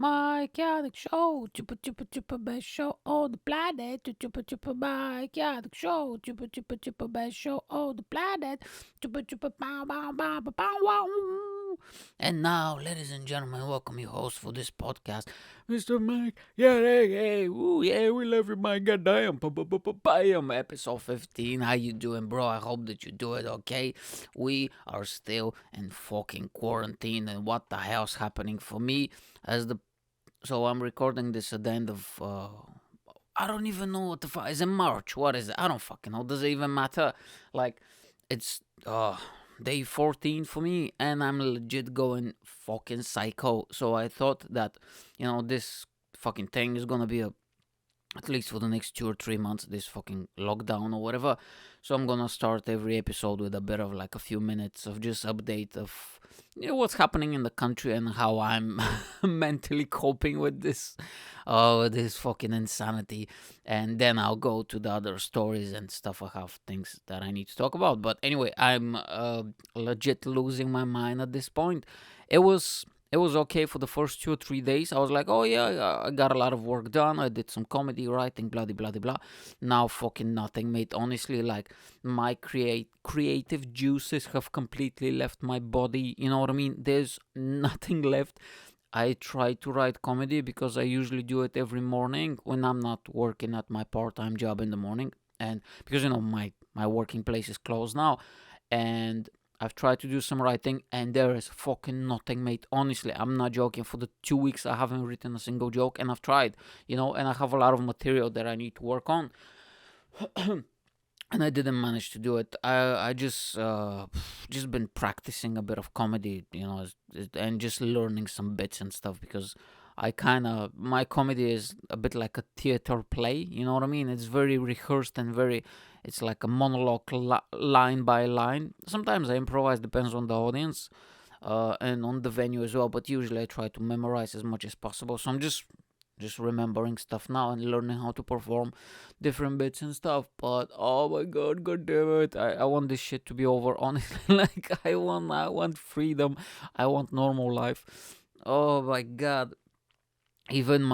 Mike Yanek Show, best show on the planet. Mike Yanek Show, best show on the planet. Bow, bow, bow, bow, bow, wow. And now, ladies and gentlemen, welcome your host for this podcast, Mr. Mike Yanek. Hey, ooh, yeah, we love you, Mike. Goddamn, bam, episode 15. How you doing, bro? I hope that you do it okay. We are still in fucking quarantine, and what the hell's happening for me? As the So I'm recording this at the end of I don't even know what the fuck is in March. What is it? I don't fucking know. Does it even matter? Like it's day 14 for me, and I'm legit going fucking psycho. So I thought that this fucking thing is gonna be at least for the next 2 or 3 months, this fucking lockdown or whatever. So I'm gonna start every episode with a bit of like a few minutes of just update of what's happening in the country and how I'm mentally coping with this fucking insanity. And then I'll go to the other stories and stuff. I have things that I need to talk about. But anyway, I'm legit losing my mind at this point. It was okay for the first 2 or 3 days. I was like, oh yeah, I got a lot of work done. I did some comedy writing, blah blah blah blah. Now fucking nothing, mate. Honestly, like my creative juices have completely left my body. You know what I mean? There's nothing left. I try to write comedy because I usually do it every morning when I'm not working at my part-time job in the morning, and because my working place is closed now, and I've tried to do some writing and there is fucking nothing, mate. Honestly, I'm not joking. For the 2 weeks, I haven't written a single joke, and I've tried, and I have a lot of material that I need to work on. And I didn't manage to do it. I just been practicing a bit of comedy, and just learning some bits and stuff because I kind of my comedy is a bit like a theater play. You know what I mean? It's very rehearsed and it's like a monologue line by line. Sometimes I improvise, depends on the audience, and on the venue as well. But usually I try to memorize as much as possible. So I'm just remembering stuff now and learning how to perform different bits and stuff. But oh my god damn it, I want this shit to be over. Honestly, like I want freedom. I want normal life. Oh my god. Even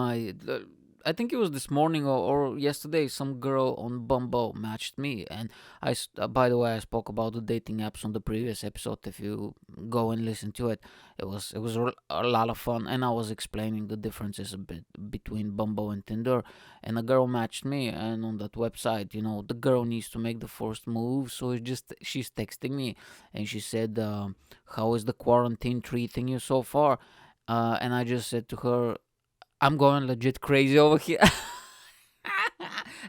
I think it was this morning or yesterday, some girl on Bumble matched me, and by the way, I spoke about the dating apps on the previous episode. If you go and listen to it, it was a lot of fun, and I was explaining the differences a bit between Bumble and Tinder. And a girl matched me, and on that website, the girl needs to make the first move, so she's texting me, and she said, "How is the quarantine treating you so far?" And I just said to her, I'm going legit crazy over here.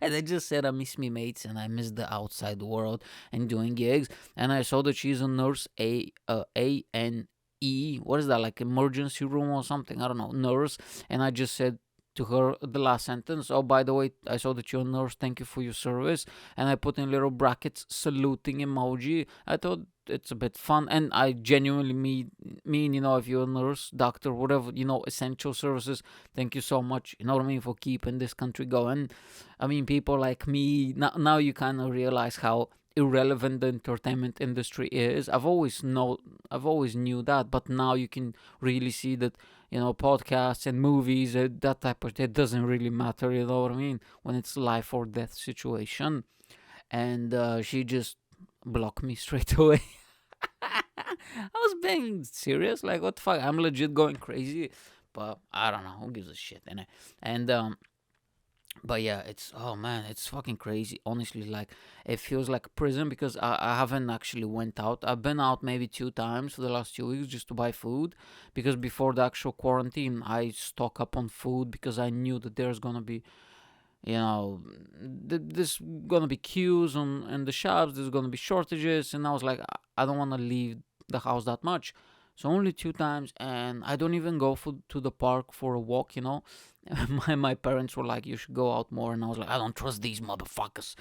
And I just said I miss me mates and I miss the outside world and doing gigs. And I saw that she's a nurse, ANE. What is that, like emergency room or something? I don't know, nurse. And I just said to her the last sentence, "Oh, by the way, I saw that you're a nurse. Thank you for your service." And I put in little brackets saluting emoji. I thought it's a bit fun, and I genuinely mean, if you're a nurse, doctor, whatever, essential services, thank you so much, you know what I mean, for keeping this country going. I mean, people like me, now you kind of realize how irrelevant the entertainment industry is. I've always knew that, but now you can really see that, podcasts and movies, that type of shit doesn't really matter, you know what I mean, when it's life or death situation. And she just blocked me straight away. I was being serious. Like, what the fuck? I'm legit going crazy. But I don't know. Who gives a shit? And but yeah, oh man, it's fucking crazy. Honestly, like it feels like prison because I haven't actually went out. I've been out maybe 2 times for the last 2 weeks just to buy food, because before the actual quarantine, I stock up on food because I knew that there's gonna be there's gonna be queues on in the shops, there's gonna be shortages, and I was like, I don't want to leave the house that much. So only 2 times, and I don't even go to the park for a walk. My parents were like, you should go out more, and I was like, I don't trust these motherfuckers.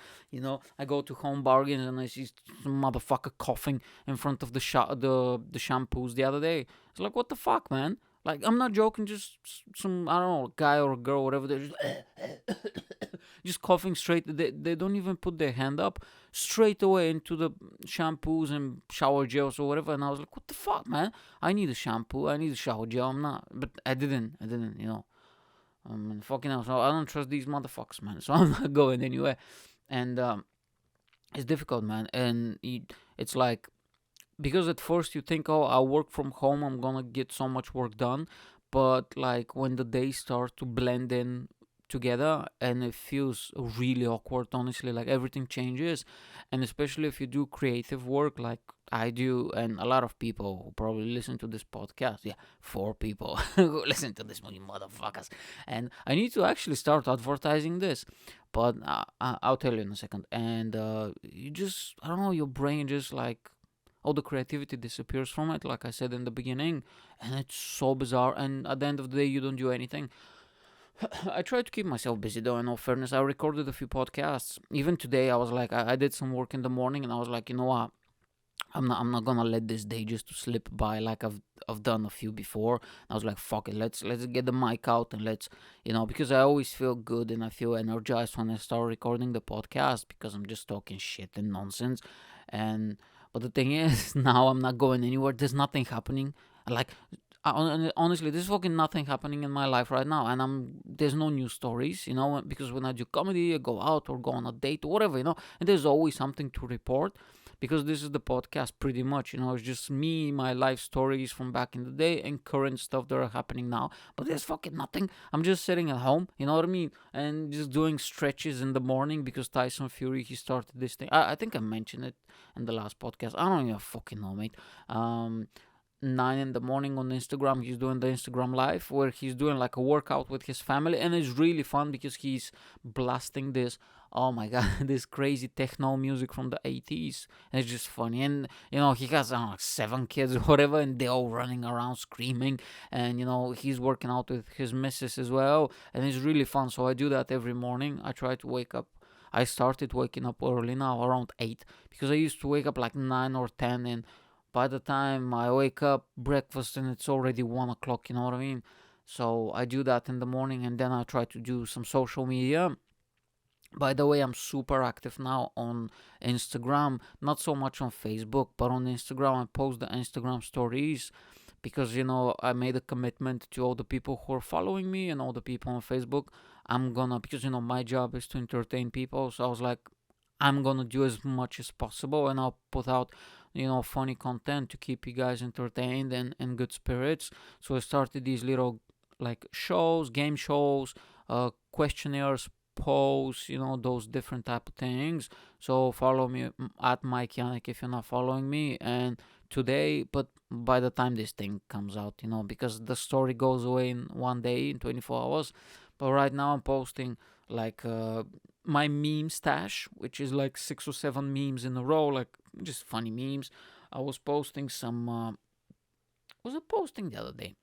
I go to Home Bargains and I see some motherfucker coughing in front of the shampoos the other day. It's like, what the fuck, man? Like, I'm not joking, just some, I don't know, guy or girl, whatever, they're just just coughing straight. They don't even put their hand up, straight away into the shampoos and shower gels or whatever. And I was like, what the fuck, man? I need a shampoo. I need a shower gel. I'm not, but I didn't. Fucking hell. So I don't trust these motherfuckers, man. So I'm not going anywhere. And it's difficult, man. And it's like, because at first you think, oh, I'll work from home, I'm gonna get so much work done. But like when the days start to blend in together, and it feels really awkward, honestly, like everything changes. And especially if you do creative work like I do, and a lot of people who probably listen to this podcast, yeah, 4 people who listen to this, you motherfuckers. And I need to actually start advertising this, but I'll tell you in a second. And you just, I don't know, your brain just like, all the creativity disappears from it, like I said in the beginning, and it's so bizarre. And at the end of the day, you don't do anything. I try to keep myself busy though, in all fairness. I recorded a few podcasts. Even today, I was like, I did some work in the morning, and I was like, you know what? I'm not gonna let this day just to slip by like I've done a few before. I was like, fuck it, let's get the mic out, and let's, because I always feel good and I feel energized when I start recording the podcast, because I'm just talking shit and nonsense. And but the thing is, now I'm not going anywhere. There's nothing happening. Like, honestly, there's fucking nothing happening in my life right now, and there's no news stories, because when I do comedy, I go out or go on a date or whatever, and there's always something to report, because this is the podcast pretty much, it's just me, my life stories from back in the day, and current stuff that are happening now. But there's fucking nothing. I'm just sitting at home, you know what I mean, and just doing stretches in the morning, because Tyson Fury, he started this thing. I think I mentioned it in the last podcast. I don't even fucking know, mate. 9 in the morning on Instagram, he's doing the Instagram live where he's doing like a workout with his family, and it's really fun because he's blasting this, oh my god, this crazy techno music from the 80s, and it's just funny. And he has, I don't know, like 7 kids or whatever, and they're all running around screaming. And he's working out with his missus as well, and it's really fun. So I do that every morning. I try to wake up. I started waking up early now, around 8, because I used to wake up like 9 or 10, and by the time I wake up, breakfast, and it's already 1 o'clock, you know what I mean? So I do that in the morning, and then I try to do some social media. By the way, I'm super active now on Instagram, not so much on Facebook, but on Instagram. I post the Instagram stories, because I made a commitment to all the people who are following me and all the people on Facebook. I'm gonna, because my job is to entertain people, so I was like, I'm gonna do as much as possible, and I'll put out funny content to keep you guys entertained and in good spirits. So I started these little like shows, game shows, questionnaires, polls, those different type of things. So follow me at Mike Yanek if you're not following me. And today, but by the time this thing comes out, because the story goes away in one day, in 24 hours. But right now I'm posting like my meme stash, which is like 6 or 7 memes in a row, like just funny memes. I was posting some. Was I posting the other day?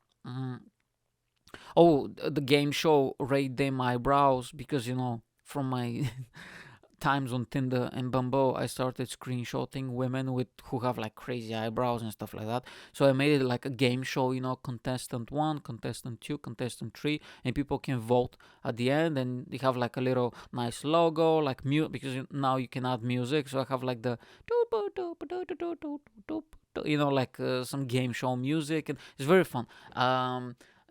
Oh, the game show Rate Them Eyebrows, because from my times on Tinder and Bumble, I started screenshotting women who have like crazy eyebrows and stuff like that. So I made it like a game show, contestant 1, contestant 2, contestant 3, and people can vote at the end, and they have like a little nice logo, like because now you can add music. So I have like the like some game show music, and it's very fun.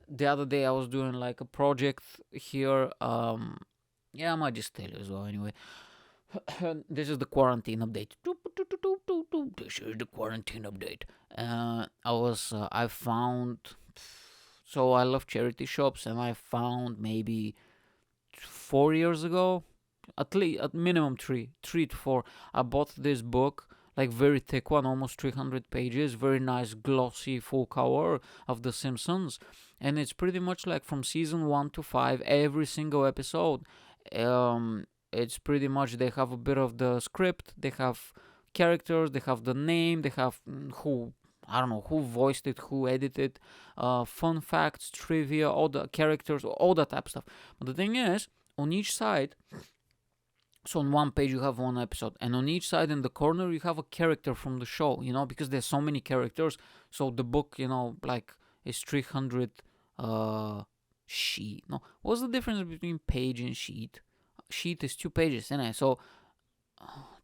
The other day I was doing like a project here. Yeah, I might just tell you as well anyway. This is the quarantine update. This is the quarantine update. I found. So I love charity shops, and I found maybe 4 years ago, at minimum 3 to 4. I bought this book, like very thick one, almost 300 pages, very nice glossy full cover of The Simpsons, and it's pretty much like from season 1 to 5, every single episode. It's pretty much, they have a bit of the script, they have characters, they have the name, they have who, I don't know, who voiced it, who edited, fun facts, trivia, all the characters, all that type of stuff. But the thing is, on each side, so on one page you have one episode, and on each side in the corner you have a character from the show, because there's so many characters. So the book, like, is 300 sheet. No, what's the difference between page and sheet? sheet is 2 pages, isn't it? So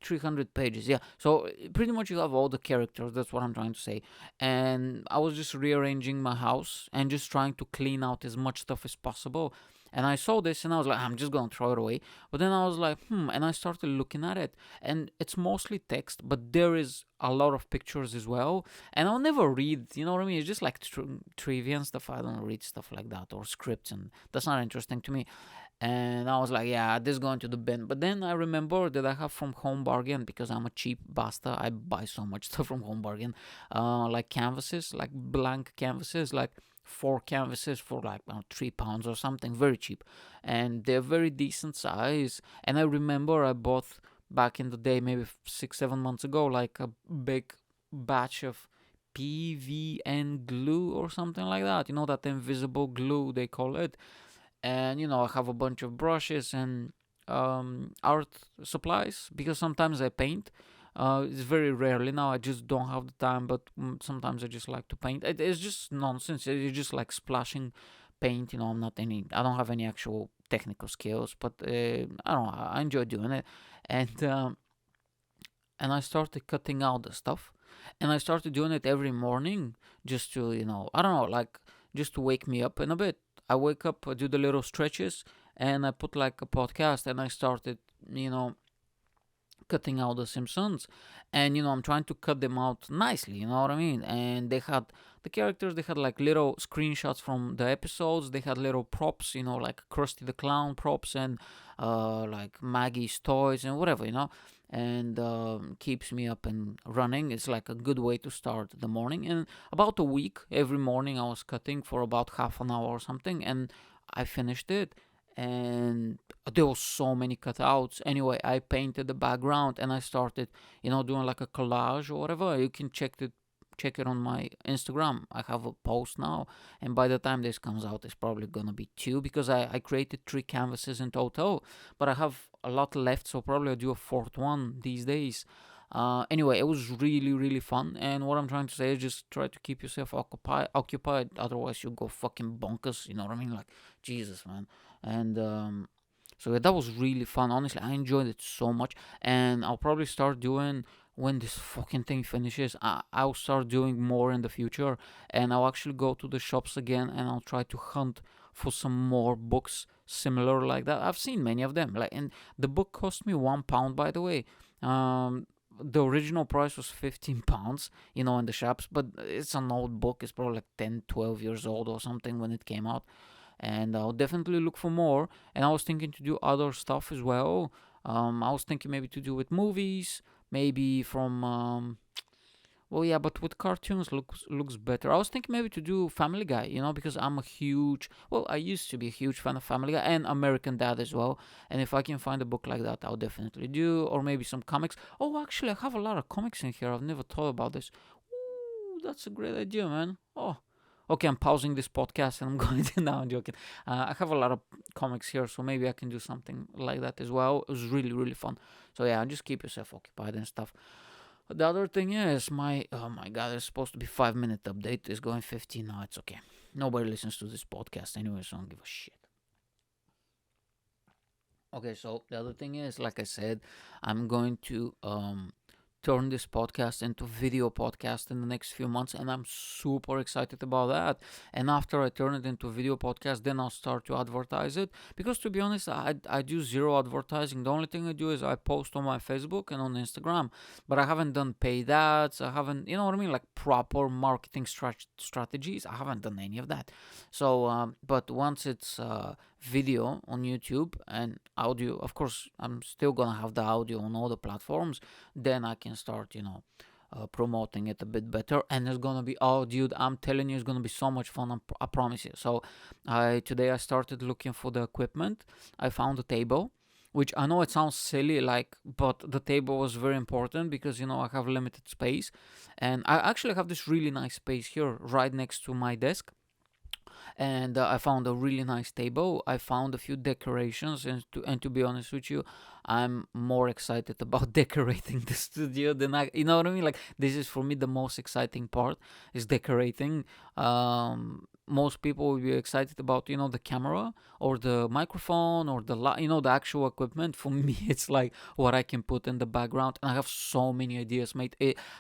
300 pages, yeah. So pretty much you have all the characters. That's what I'm trying to say. And I was just rearranging my house and just trying to clean out as much stuff as possible. And I saw this and I was like, I'm just gonna throw it away. But then I was like, and I started looking at it. And it's mostly text, but there is a lot of pictures as well. And I'll never read, you know what I mean? It's just like trivia and stuff. I don't read stuff like that or scripts, and that's not interesting to me. And I was like, yeah, this is going to the bin. But then I remember that I have from Home Bargain, because I'm a cheap bastard. I buy so much stuff from Home Bargain, like canvases, like blank canvases, like 4 canvases for like £3 or something, very cheap, and they're very decent size. And I remember I bought back in the day, maybe 6-7 months ago, like a big batch of PVN glue or something like that. You know, that invisible glue they call it. And I have a bunch of brushes and art supplies, because sometimes I paint. It's very rarely now. I just don't have the time, but sometimes I just like to paint. It's just nonsense. It's just like splashing paint. I don't have any actual technical skills, but I don't know. I enjoy doing it, and I started cutting out the stuff, and I started doing it every morning, just to I don't know, like, just to wake me up in a bit. I wake up, I do the little stretches, and I put like a podcast, and I started cutting out the Simpsons, and I'm trying to cut them out nicely, you know what I mean? And they had the characters, they had like little screenshots from the episodes, they had little props, like Krusty the Clown props, and like Maggie's toys and whatever, and keeps me up and running. It's like a good way to start the morning. And about a week, every morning I was cutting for about half an hour or something, and I finished it. And there was so many cutouts. Anyway, I painted the background, and I started, doing like a collage or whatever. You can check it on my Instagram. I have a post now, and by the time this comes out, it's probably gonna be 2, because I created 3 canvases in total, but I have a lot left, so probably I'll do a 4th one these days. Anyway, it was really, really fun, and what I'm trying to say is just try to keep yourself occupied. Otherwise, you go fucking bonkers. You know what I mean? Like, Jesus, man. And so yeah, that was really fun. Honestly, I enjoyed it so much, and I'll probably start doing, when this fucking thing finishes. I'll start doing more in the future, and I'll actually go to the shops again, and I'll try to hunt for some more books similar like that. I've seen many of them, like, and the book cost me £1, by the way. The original price was £15, in the shops, but it's an old book. It's probably like 10, 12 years old or something when it came out. And I'll definitely look for more. And I was thinking to do other stuff as well. I was thinking maybe to do with movies, maybe from well, yeah, but with cartoons looks better. I was thinking maybe to do Family Guy, because I'm a huge, well, I used to be a huge fan of Family Guy and American Dad as well. And if I can find a book like that, I'll definitely do. Or maybe some comics. Oh, actually, I have a lot of comics in here. I've never thought about this. Ooh, that's a great idea, man. Oh, okay, I'm pausing this podcast and I'm going to, now I'm joking. I have a lot of comics here, so maybe I can do something like that as well. It was really, really fun. So yeah, just keep yourself occupied and stuff. The other thing is, oh my god, it's supposed to be 5 minute update. It's going 15 now. It's okay. Nobody listens to this podcast anyway, so I don't give a shit. Okay, so the other thing is, like I said, I'm going to turn this podcast into video podcast in the next few months, and I'm super excited about that. And after I turn it into a video podcast, then I'll start to advertise it, because to be honest, I do zero advertising. The only thing I do is I post on my Facebook and on Instagram, but I haven't done paid ads. I haven't, you know what I mean, like proper marketing strategies. I haven't done any of that. So but once it's video on YouTube and audio, of course I'm still gonna have the audio on all the platforms, then I can start, promoting it a bit better, and it's gonna be, oh dude, I'm telling you, it's gonna be so much fun. I promise you. So today I started looking for the equipment. I found a table, which I know it sounds silly, like, but the table was very important, because I have limited space, and I actually have this really nice space here right next to my desk. And I found a really nice table. I found a few decorations, and to be honest with you, I'm more excited about decorating the studio than you know what I mean. Like, this is for me the most exciting part, is decorating. most people will be excited about, the camera or the microphone or the actual equipment. For me, it's like what I can put in the background. And I have so many ideas, mate.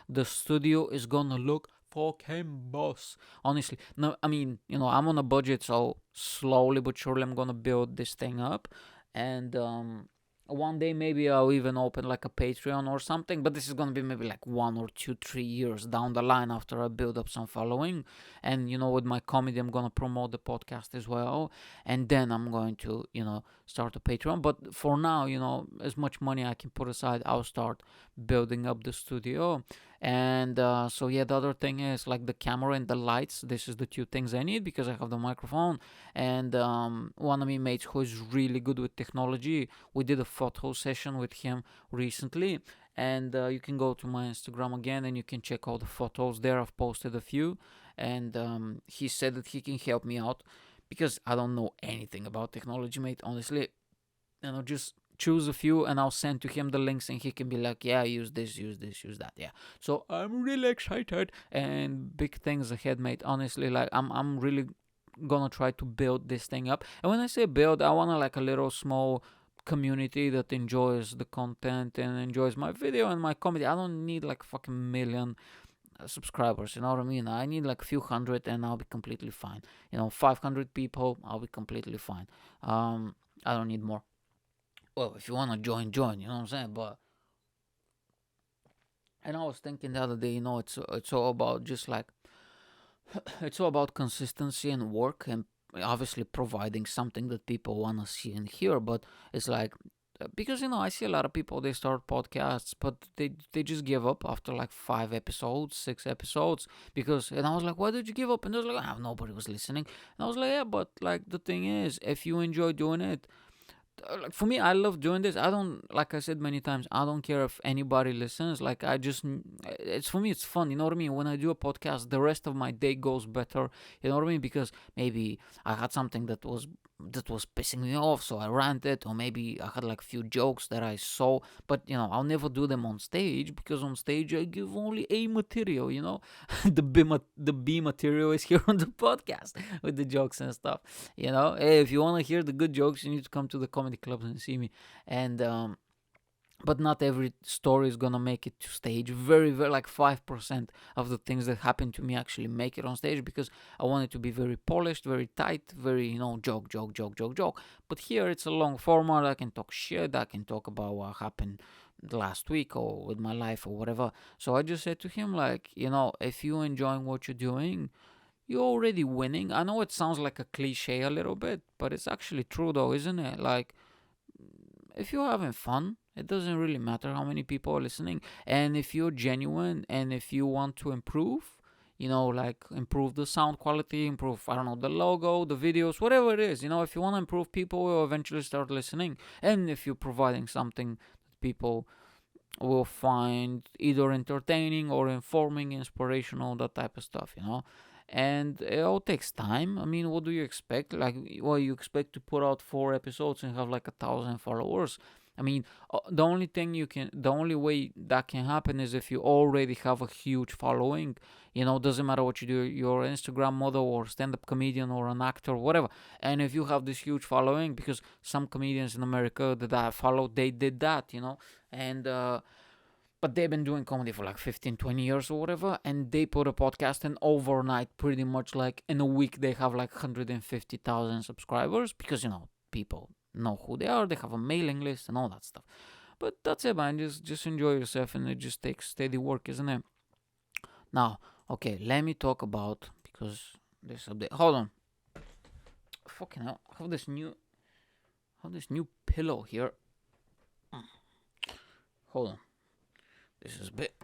The studio is gonna look fucking boss. Honestly, no, I mean, I'm on a budget, so slowly but surely I'm gonna build this thing up. And one day maybe I'll even open like a Patreon or something, but this is gonna be maybe like 1 or 2, 3 years down the line after I build up some following. And with my comedy, I'm gonna promote the podcast as well, and then I'm going to start a Patreon. But for now, as much money I can put aside, I'll start building up the studio. And so yeah, the other thing is like the camera and the lights. This is the two things I need because I have the microphone. And one of my mates who is really good with technology, we did a photo session with him recently. And you can go to my Instagram again and you can check all the photos there. I've posted a few. And he said that he can help me out because I don't know anything about technology, mate. Honestly, just choose a few and I'll send to him the links and he can be like, yeah, use this, use this, use that. Yeah. So I'm really excited and big things ahead, mate. Honestly, like I'm really gonna try to build this thing up. And when I say build, I wanna like a little small community that enjoys the content and enjoys my video and my comedy. I don't need like fucking million subscribers, you know what I mean? I need like a few hundred and I'll be completely fine. 500 people, I'll be completely fine. I don't need more. Well, if you want to join, you know what I'm saying? But, and I was thinking the other day, it's all about just like, it's all about consistency and work and obviously providing something that people want to see and hear. But it's like, because I see a lot of people, they start podcasts but they just give up after like 5 episodes, 6 episodes. And I was like, why did you give up? And they was like, nobody was listening. And I was like, yeah, but like the thing is, if you enjoy doing it, like for me, I love doing this. I don't, like I said many times, I don't care if anybody listens. Like it's for me, it's fun. You know what I mean? When I do a podcast, the rest of my day goes better. You know what I mean? Because maybe I had something that was pissing me off, so I ranted, or maybe I had like a few jokes that I saw. But I'll never do them on stage because on stage I give only A material. The B material is here on the podcast with the jokes and stuff. Hey, if you want to hear the good jokes, you need to come to the comedy clubs and see me. And but not every story is gonna make it to stage. Very, very, like 5% of the things that happen to me actually make it on stage because I want it to be very polished, very tight, very joke, joke, joke, joke, joke. But here it's a long format. I can talk shit. I can talk about what happened last week or with my life or whatever. So I just said to him, like, if you're enjoying what you're doing, you're already winning. I know it sounds like a cliche a little bit, but it's actually true though, isn't it? Like, if you're having fun, it doesn't really matter how many people are listening. And if you're genuine and if you want to improve, like improve the sound quality, improve, I don't know, the logo, the videos, whatever it is, if you want to improve, people will eventually start listening. And if you're providing something that people will find either entertaining or informing, inspirational, that type of stuff. And it all takes time. I mean, what do you expect? Like, well, you expect to put out 4 episodes and have like 1,000 followers. I mean, the only way that can happen is if you already have a huge following. Doesn't matter what you do, you're an Instagram model or stand-up comedian or an actor, whatever. And if you have this huge following, because some comedians in America that I follow, they did that, and but they've been doing comedy for like 15, 20 years or whatever, and they put a podcast, and overnight, pretty much like in a week, they have like 150,000 subscribers because, people know who they are, they have a mailing list and all that stuff. But that's it, man. Just enjoy yourself, and it just takes steady work, isn't it? Now, okay, let me talk about, because this update. Hold on. Fucking hell. I have this new pillow here. Hold on. This is a bit.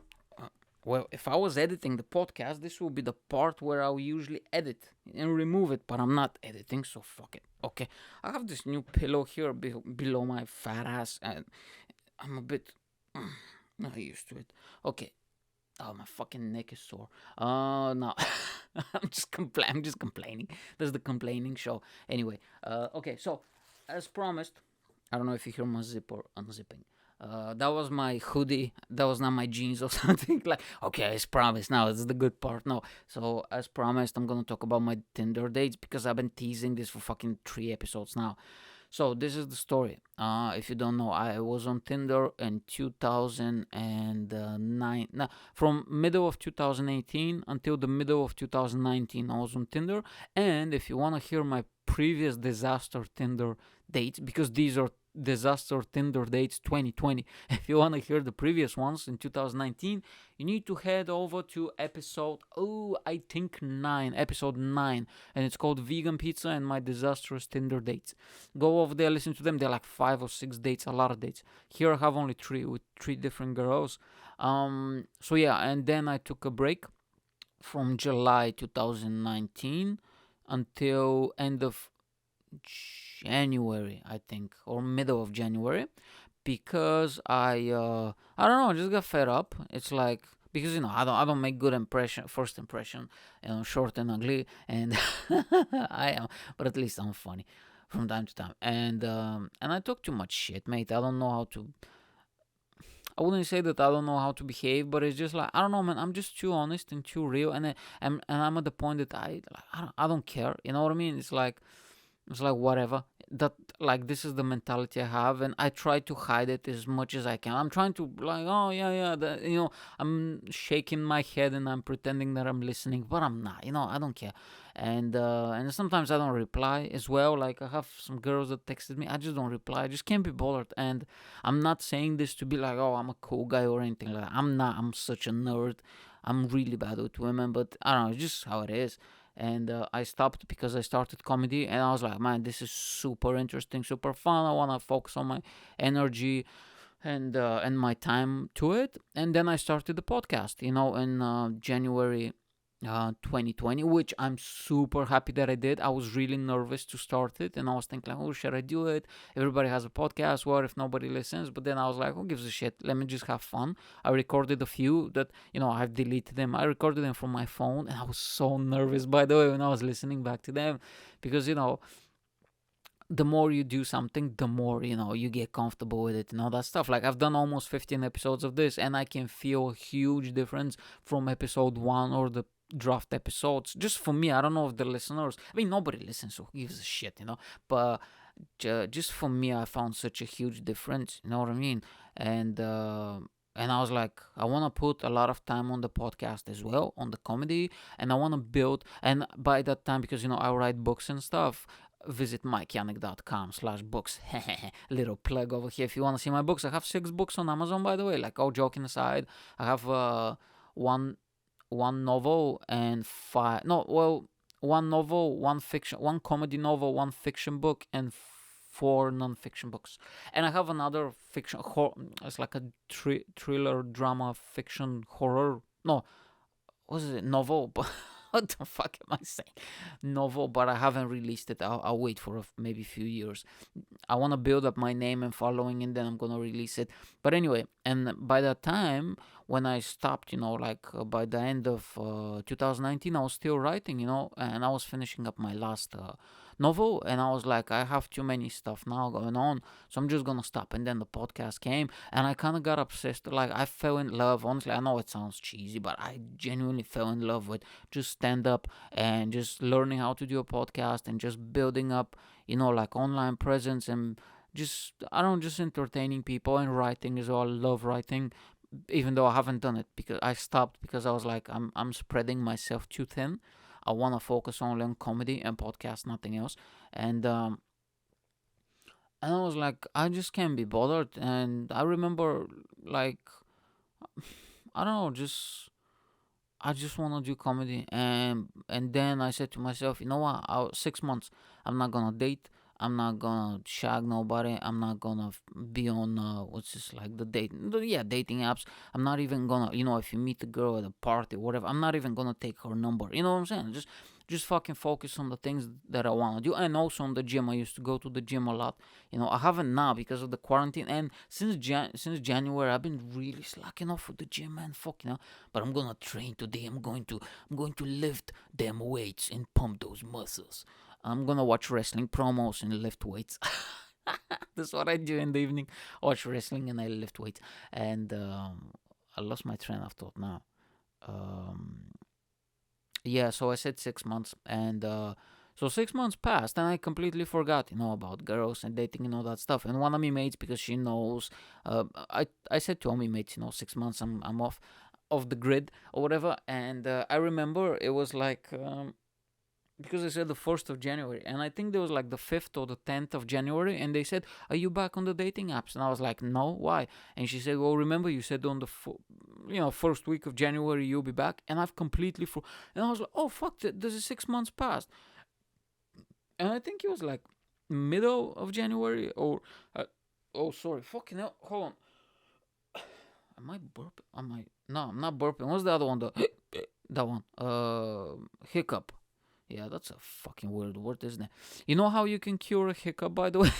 Well, if I was editing the podcast, this will be the part where I'll usually edit and remove it, but I'm not editing, so fuck it. Okay, I have this new pillow here below my fat ass, and I'm a bit not used to it. Okay. Oh, my fucking neck is sore. No. I'm just complaining. This is the complaining show. Anyway, okay, so as promised, I don't know if you hear my zipper unzipping. That was my hoodie. That was not my jeans or something. Like, okay, as promised. Now this is the good part. No, so as promised, I'm gonna talk about my Tinder dates because I've been teasing this for fucking 3 episodes now. So this is the story. If you don't know, I was on Tinder in 2009. No, from middle of 2018 until the middle of 2019, I was on Tinder. And if you wanna hear my previous disaster Tinder dates, because these are disaster Tinder dates 2020. If you want to hear the previous ones in 2019, you need to head over to episode, I think 9, episode 9, and it's called Vegan Pizza and My Disastrous Tinder Dates. Go over there, listen to them. They're like 5 or 6 dates, a lot of dates. Here I have only 3 with 3 different girls. So yeah, and then I took a break from July 2019 until end of January, I think, or middle of January, because I don't know, I just got fed up. It's like, because I don't make good first impression, short and ugly, and I am, but at least I'm funny from time to time, and I talk too much shit, mate. I don't know how to. I wouldn't say that I don't know how to behave, but it's just like, I don't know, man. I'm just too honest and too real, and I'm at the point that I don't care. You know what I mean? It's like whatever. That, like, this is the mentality I have, and I try to hide it as much as I can. I'm trying to, like, oh yeah, yeah, I'm shaking my head and I'm pretending that I'm listening, but I'm not. I don't care. And sometimes I don't reply as well. Like, I have some girls that texted me, I just don't reply. I just can't be bothered. And I'm not saying this to be like, oh, I'm a cool guy or anything like that. I'm not. I'm such a nerd. I'm really bad with women, but I don't know. It's just how it is. And I stopped because I started comedy, and I was like, man, this is super interesting, super fun. I want to focus on my energy and my time to it. And then I started the podcast, in January 2020, which I'm super happy that I did. I was really nervous to start it, and I was thinking, like, oh, should I do it? Everybody has a podcast. What if nobody listens? But then I was like, who gives a shit? Let me just have fun. I recorded a few that, I've deleted them. I recorded them from my phone, and I was so nervous, by the way, when I was listening back to them, because, the more you do something, the more, you get comfortable with it and all that stuff. Like, I've done almost 15 episodes of this, and I can feel a huge difference from episode 1 or the draft episodes. Just for me, I don't know if the listeners, I mean, nobody listens, so who gives a shit, but just for me, I found such a huge difference, you know what I mean? And I was like, I want to put a lot of time on the podcast as well, on the comedy, and I want to build. And by that time, because, I write books and stuff, visit mikeyanek.com/books. Little plug over here. If you want to see my books, I have 6 books on Amazon, by the way. Like, all joking aside, I have one one novel and five. No, well, one novel, one fiction, one comedy novel, one fiction book, and 4 non-fiction books. And I have another fiction. It's like a thriller, drama, fiction, horror. No, what is it? Novel, but what the fuck am I saying? Novel, but I haven't released it. I'll wait for maybe a few years. I want to build up my name and following, and then I'm gonna release it. But anyway, and by that time, when I stopped, like by the end of 2019, I was still writing, and I was finishing up my last novel, and I was like, I have too many stuff now going on, so I'm just gonna stop. And then the podcast came, and I kind of got obsessed. Like, I fell in love. Honestly, I know it sounds cheesy, but I genuinely fell in love with just stand up and just learning how to do a podcast and just building up, like online presence and just, I don't know, just entertaining people and writing as well. I love writing, even though I haven't done it because I stopped because I was like, I'm spreading myself too thin. I want to focus only on comedy and podcast, nothing else. And I was like, I just can't be bothered. And I remember, like, I don't know, just I just want to do comedy, and then I said to myself, you know what? 6 months, I'm not gonna date. I'm not gonna shag nobody. I'm not gonna be on what's this, like, yeah, dating apps. I'm not even gonna, if you meet a girl at a party or whatever, I'm not even gonna take her number. You know what I'm saying? Just fucking focus on the things that I want to do, and also on the gym. I used to go to the gym a lot. I haven't now because of the quarantine, and since January, I've been really slacking off with the gym, man. Fuck, but I'm gonna train today. I'm going to lift them weights and pump those muscles. I'm gonna watch wrestling promos and lift weights. That's what I do in the evening. I watch wrestling and I lift weights. And I lost my train of thought now. Um, yeah, so I said 6 months, and so 6 months passed, and I completely forgot, about girls and dating and all that stuff. And one of my mates, because she knows, I said to all my mates, 6 months, I'm off the grid or whatever. And I remember it was like because they said the 1st of January, and I think there was like the 5th or the 10th of January, and they said, "Are you back on the dating apps?" And I was like, "No, why?" And she said, "Well, remember you said on the first week of January you'll be back," and I've completely and I was like, "Oh fuck, this is 6 months past," and I think it was like middle of January or oh sorry, fucking hell, hold on, am I burping? Am I? No, I'm not burping. What's the other one? The that one, hiccup. Yeah, that's a fucking weird word, isn't it? You know how you can cure a hiccup, by the way?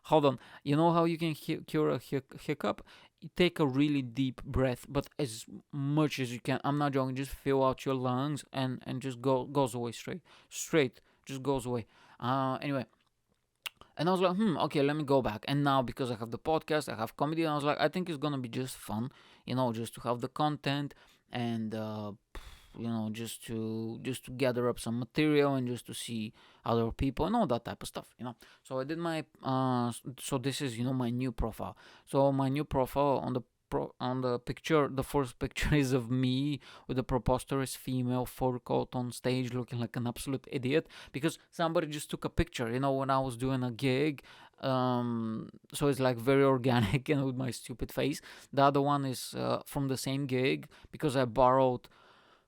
Hold on. You know how you can cure a hiccup? You take a really deep breath, but as much as you can. I'm not joking. Just fill out your lungs and just goes away straight. Just goes away. Anyway, and I was like, okay, let me go back. And now, because I have the podcast, I have comedy, and I was like, I think it's gonna be just fun, just to have the content and just to gather up some material and just to see other people and all that type of stuff. So I did my so this is my new profile. So my new profile on the picture, the first picture is of me with a preposterous female fur coat on stage, looking like an absolute idiot because somebody just took a picture. When I was doing a gig. So it's like very organic and with my stupid face. The other one is from the same gig because I borrowed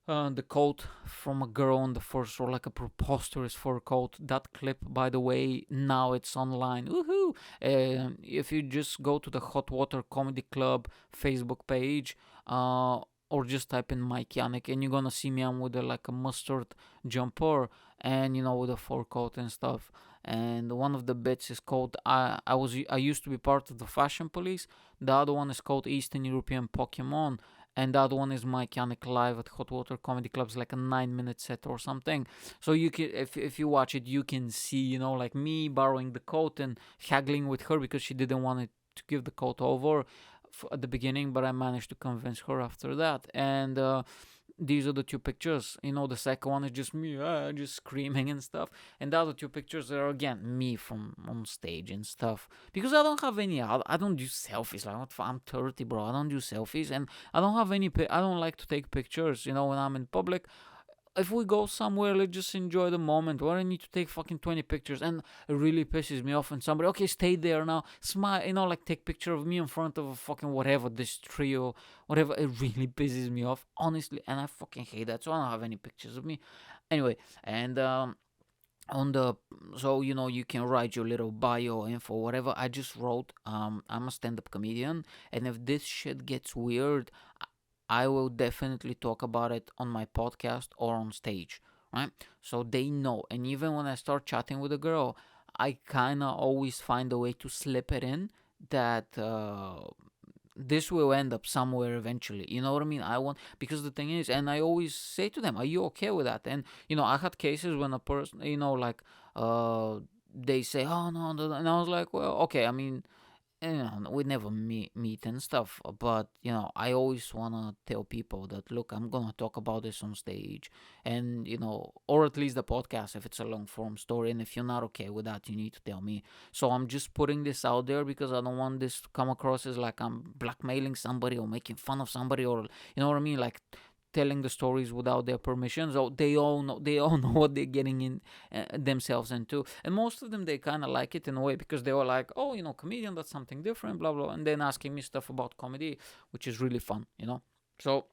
the coat from a girl on the first row, like a preposterous fur coat. That clip, by the way, now it's online. Woohoo! If you just go to the Hot Water Comedy Club Facebook page, or just type in Mike Yanek, and you're gonna see me. I'm with like a mustard jumper, and with a fur coat and stuff. And one of the bits is called I used to be part of the fashion police. The other one is called Eastern European Pokemon, and the other one is my Yanek live at Hot Water Comedy Club's like a 9 minute set or something. So you can, if you watch it, you can see, like me borrowing the coat and haggling with her because she didn't want it to give the coat over at the beginning, but I managed to convince her after that. And these are the two pictures. The second one is just me, just screaming and stuff. And the other two pictures are again me from on stage and stuff. Because I don't have any, I don't do selfies. Like, I'm 30, bro. I don't do selfies. And I don't have any, I don't like to take pictures, when I'm in public. If we go somewhere, let's just enjoy the moment. Why do I need to take fucking 20 pictures? And it really pisses me off. And somebody, okay, stay there now, smile, like take picture of me in front of a fucking whatever, this trio, whatever. It really pisses me off, honestly. And I fucking hate that. So I don't have any pictures of me. Anyway, and on the so you can write your little bio info, whatever. I just wrote, I'm a stand-up comedian, and if this shit gets weird, I will definitely talk about it on my podcast or on stage, right? So they know. And even when I start chatting with a girl, I kind of always find a way to slip it in that this will end up somewhere eventually. You know what I mean? I want, because the thing is, and I always say to them, "Are you okay with that?" And I had cases when a person, like, they say, "Oh no," and I was like, "Well, okay. I mean, we never meet and stuff, but I always wanna tell people that, look, I'm gonna talk about this on stage, and or at least the podcast if it's a long form story. And if you're not okay with that, you need to tell me. So I'm just putting this out there because I don't want this to come across as like I'm blackmailing somebody or making fun of somebody, or you know what I mean, like telling the stories without their permission. So they all know what they're getting in themselves into. And most of them, they kind of like it in a way because they were like, oh, comedian, that's something different, blah blah, and then asking me stuff about comedy, which is really fun. So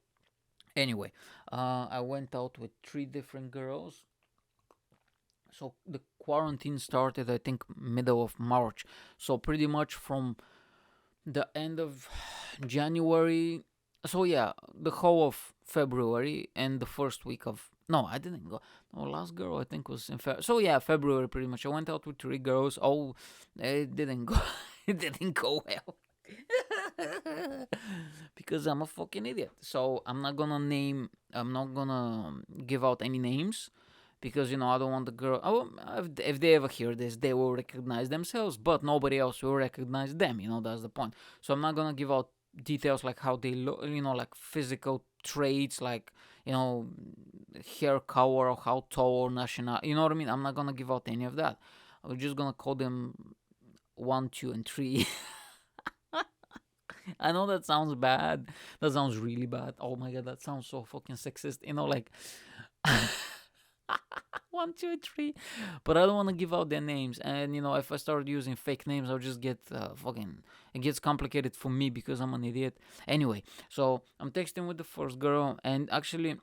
anyway, I went out with 3 different girls. So the quarantine started, I think, middle of March. So pretty much from the end of January. So yeah, the whole of February and the first week of, no, I didn't go. No, last girl I think was in February. So yeah, February pretty much. I went out with 3 girls. Oh, it didn't go. It didn't go well. Because I'm a fucking idiot. So I'm not gonna give out any names because I don't want the girl. Oh, if they ever hear this, they will recognize themselves, but nobody else will recognize them. That's the point. So I'm not gonna give out details like how they look, like physical traits, like you know, hair color or how tall or national. You know what I mean? I'm not gonna give out any of that. I'm just gonna call them 1, 2, and 3. I know that sounds bad. That sounds really bad. Oh my god, that sounds so fucking sexist. Like 1, 2, 3. But I don't want to give out their names. And if I start using fake names, I'll just get fucking. It gets complicated for me because I'm an idiot. Anyway, so I'm texting with the first girl, and actually,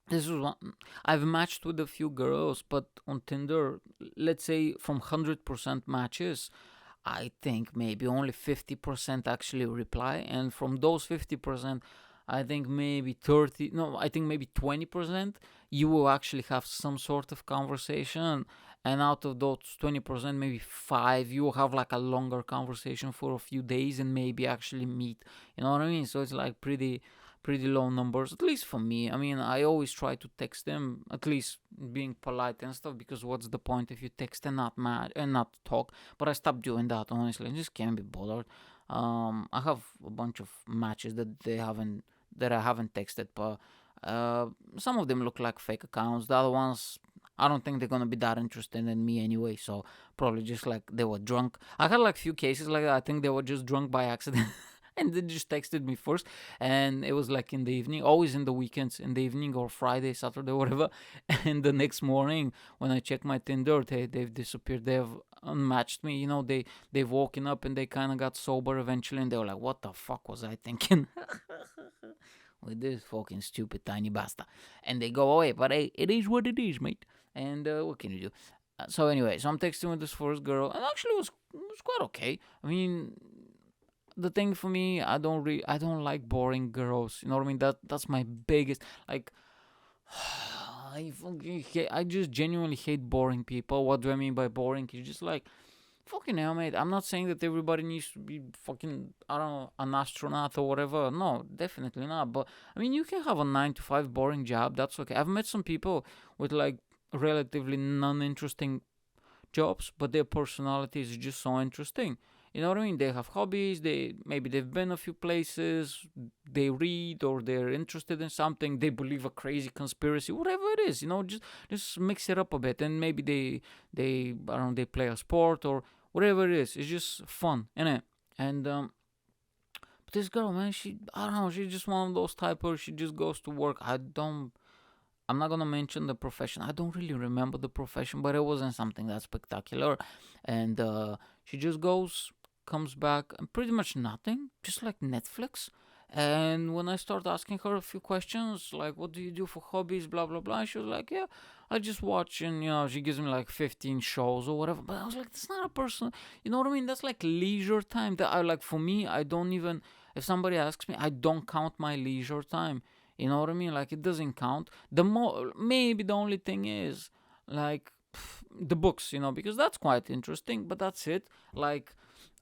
this is one. I've matched with a few girls, but on Tinder, let's say from 100% matches, I think maybe only 50% actually reply, and from those 50%, I think maybe 30, no, I think maybe 20% you will actually have some sort of conversation, and out of those 20%, maybe 5 you will have like a longer conversation for a few days and maybe actually meet. You know what I mean? So it's like pretty low numbers, at least for me. I mean, I always try to text them, at least being polite and stuff, because what's the point if you text and not mad and not talk? But I stopped doing that, honestly. I just can't be bothered. I have a bunch of matches that I haven't texted, but uh, some of them look like fake accounts. The other ones, I don't think they're gonna be that interested in me anyway. So probably just like they were drunk. I had like few cases like that. I think they were just drunk by accident. And they just texted me first, and it was like in the evening, always in the weekends, in the evening or Friday, Saturday, whatever. And the next morning, when I check my Tinder, they've disappeared. They've unmatched me. They've woken up and they kind of got sober eventually, and they were like, "What the fuck was I thinking?" With this fucking stupid tiny basta, and they go away. But hey, it is what it is, mate. And what can you do? So anyway, so I'm texting with this first girl, and actually it was quite okay. I mean, the thing for me, I don't like boring girls. You know what I mean? That's my biggest like. I just genuinely hate boring people. What do I mean by boring? It's just like fucking hell, mate. I'm not saying that everybody needs to be fucking, I don't know, an astronaut or whatever. No, definitely not. But I mean, you can have a 9 to 5 boring job. That's okay. I've met some people with like relatively non-interesting jobs, but their personality is just so interesting. You know what I mean? They have hobbies. They've been a few places. They read or they're interested in something. They believe a crazy conspiracy, whatever it is. Just mix it up a bit, and maybe they I don't know, they play a sport or whatever it is. It's just fun, innit? And but this girl, man, I don't know, she's just one of those typers. She just goes to work. I'm not gonna mention the profession. I don't really remember the profession, but it wasn't something that spectacular. And she just goes, comes back, and pretty much nothing, just like Netflix. And when I start asking her a few questions, like, "What do you do for hobbies?" Blah blah blah, she was like, "Yeah, I just watch," and she gives me like 15 shows or whatever. But I was like, "That's not a person." You know what I mean? That's like leisure time. That I like for me. I don't even. If somebody asks me, I don't count my leisure time. You know what I mean? Like it doesn't count. Maybe the only thing is like the books, because that's quite interesting. But that's it. Like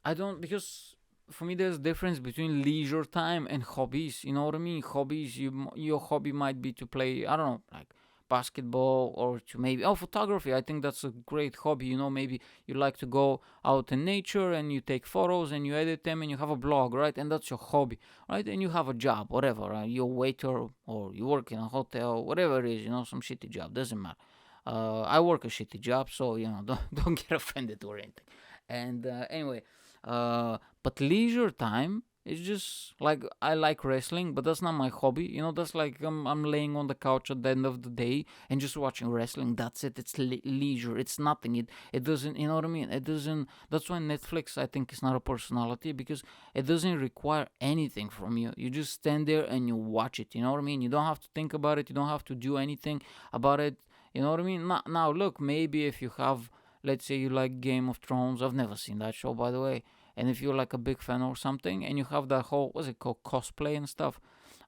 I don't because for me there's a difference between leisure time and hobbies. You know what I mean? Hobbies, your hobby might be to play. I don't know, like basketball or to maybe photography. I think that's a great hobby. Maybe you like to go out in nature and you take photos and you edit them and you have a blog, right? And that's your hobby, right? And you have a job, whatever, right? You're a waiter or you work in a hotel, whatever it is, some shitty job, doesn't matter. I work a shitty job, so don't get offended or anything. And anyway, but leisure time is just like I like wrestling, but that's not my hobby. That's like I'm laying on the couch at the end of the day and just watching wrestling. That's it. It's leisure. It's nothing. It doesn't. You know what I mean? It doesn't. That's why Netflix, I think, is not a personality, because it doesn't require anything from you. You just stand there and you watch it. You know what I mean? You don't have to think about it. You don't have to do anything about it. You know what I mean? Now look, maybe if you have, let's say you like Game of Thrones. I've never seen that show, by the way. And if you're like a big fan or something, and you have that whole, what's it called, cosplay and stuff.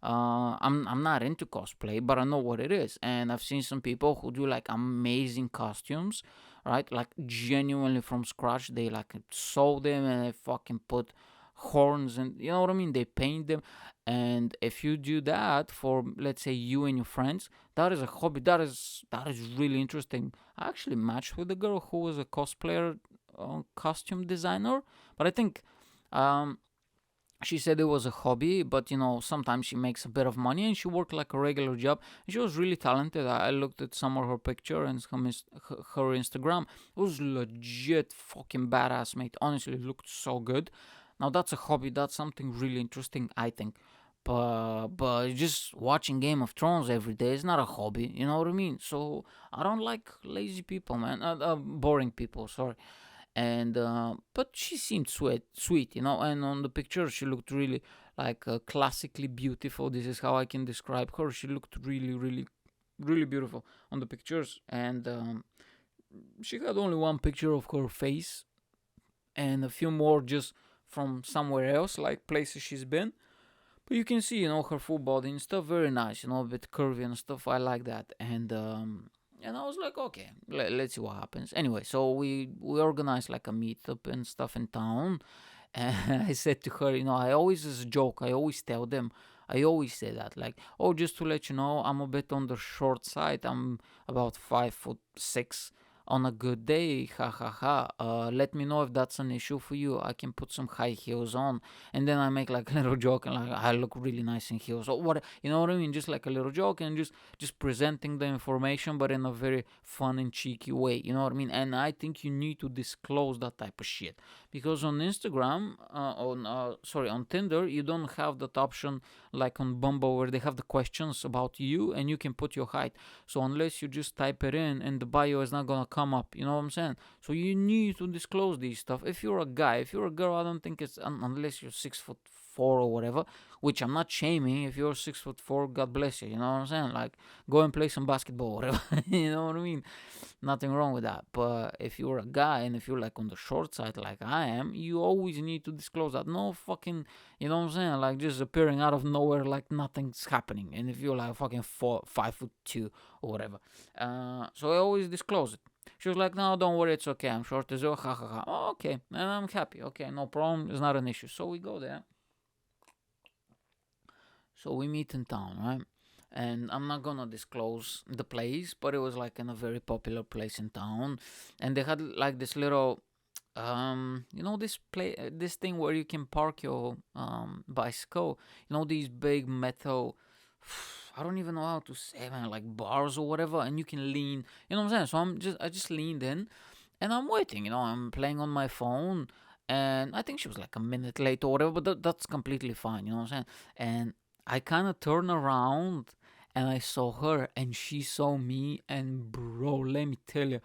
I'm not into cosplay, but I know what it is, and I've seen some people who do like amazing costumes, right? Like genuinely from scratch. They like sew them and they fucking put horns, and you know what I mean. They paint them, and if you do that for, let's say, you and your friends, that is a hobby. That is really interesting. I actually matched with a girl who was a cosplayer, costume designer, but I think um, she said it was a hobby, but sometimes she makes a bit of money and she worked like a regular job. And she was really talented. I looked at some of her picture and her Instagram. It was legit fucking badass, mate. Honestly, it looked so good. Now that's a hobby. That's something really interesting, I think. But just watching Game of Thrones every day is not a hobby. You know what I mean? So I don't like lazy people, man. Boring people. Sorry. And but she seemed sweet, and on the picture she looked really like classically beautiful. This is how I can describe her. She looked really, really, really beautiful on the pictures, and she had only one picture of her face and a few more just from somewhere else, like places she's been. But you can see, her full body and stuff. Very nice, a bit curvy and stuff. I like that. And I was like, okay, let's see what happens. Anyway, so we organized like a meetup and stuff in town. And I said to her, I always, as a joke, I always tell them, I always say that, like, oh, just to let you know, I'm a bit on the short side. I'm about 5'6" on a good day. Ha ha ha. Let me know if that's an issue for you. I can put some high heels on, and then I make like a little joke and like I look really nice in heels or what, you know what I mean? Just like a little joke and just presenting the information, but in a very fun and cheeky way. You know what I mean? And I think you need to disclose that type of shit, because on Instagram, on Tinder, you don't have that option like on Bumble where they have the questions about you and you can put your height. So unless you just type it in and the bio is not gonna come up, you know what I'm saying? So you need to disclose these stuff. If you're a guy, if you're a girl, I don't think it's unless you're 6'4" or whatever. Which I'm not shaming. If you're 6'4", God bless you. You know what I'm saying? Like go and play some basketball, or whatever. You know what I mean? Nothing wrong with that. But if you're a guy and if you're like on the short side, like I am, you always need to disclose that. No fucking, you know what I'm saying? Like just appearing out of nowhere, like nothing's happening. And if you're like fucking 5'2" or whatever, so I always disclose it. She was like, "No, don't worry, it's okay. I'm short as well." Ha ha ha. Oh, okay, and I'm happy. Okay, no problem. It's not an issue. So we go there. So we meet in town, right? And I'm not gonna disclose the place, but it was like in a very popular place in town, and they had like this little, this thing where you can park your bicycle. These big metal. I don't even know how to say, man, like bars or whatever, and you can lean. You know what I'm saying? So I just leaned in, and I'm waiting. I'm playing on my phone, and I think she was like a minute late or whatever, but that's completely fine. You know what I'm saying? And I kind of turned around and I saw her and she saw me, and bro, let me tell you,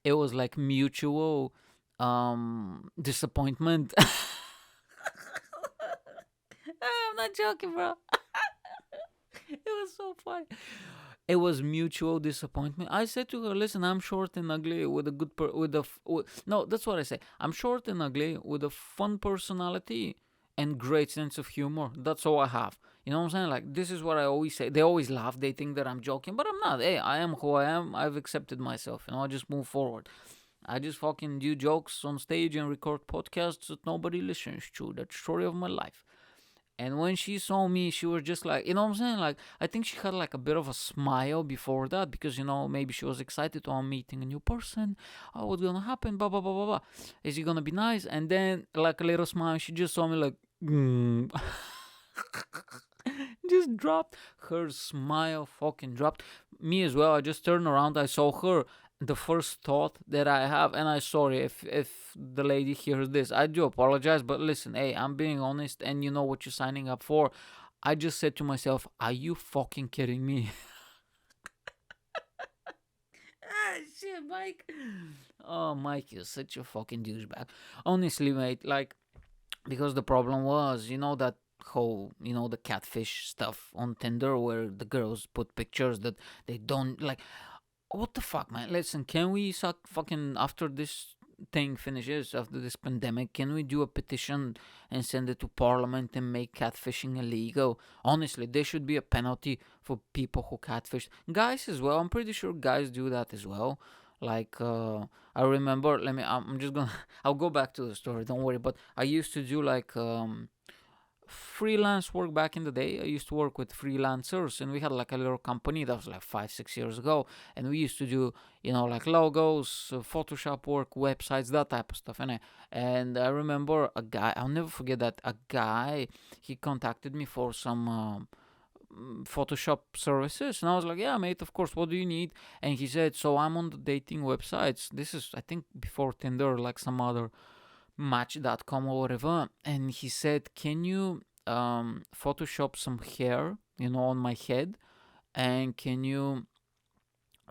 it was like mutual disappointment. I'm not joking, bro. It was so funny. It was mutual disappointment. I said to her, "Listen, I'm short and ugly with a good no, that's what I say. I'm short and ugly with a fun personality and great sense of humor. That's all I have." You know what I'm saying? Like this is what I always say. They always laugh. They think that I'm joking, but I'm not. Hey, I am who I am. I've accepted myself. I just move forward. I just fucking do jokes on stage and record podcasts that nobody listens to. That's the story of my life. And when she saw me, she was just like, you know what I'm saying? Like, I think she had like a bit of a smile before that because, maybe she was excited. Oh, I'm meeting a new person. Oh, what's gonna happen? Blah, blah, blah, blah, blah. Is he gonna be nice? And then, like a little smile, she just saw me like, just dropped. Her smile fucking dropped. Me as well. I just turned around. I saw her. The first thought that I have, and I'm sorry if the lady hears this, I do apologize, but listen, hey, I'm being honest, and you know what you're signing up for. I just said to myself, are you fucking kidding me? Ah, shit, Mike. Oh, Mike, you're such a fucking douchebag. Honestly, mate, like, because the problem was, that whole, the catfish stuff on Tinder where the girls put pictures that they don't like. What the fuck, man? Listen, can we suck fucking after this thing finishes, after this pandemic, can we do a petition and send it to Parliament and make catfishing illegal? Honestly, there should be a penalty for people who catfish. Guys as well. I'm pretty sure guys do that as well. Like I remember. Let me. I'm just gonna. I'll go back to the story. Don't worry. But I used to do like freelance work back in the day. I used to work with freelancers, and we had like a little company that was like 5 6 years ago, and we used to do like logos, Photoshop work, websites, that type of stuff. And I remember a guy. I'll never forget that a guy. He contacted me for some. Photoshop services, and I was like, yeah, mate, of course, what do you need? And he said, so I'm on the dating websites. This is, I think, before Tinder, like some other match.com or whatever. And he said, can you Photoshop some hair, on my head? And can you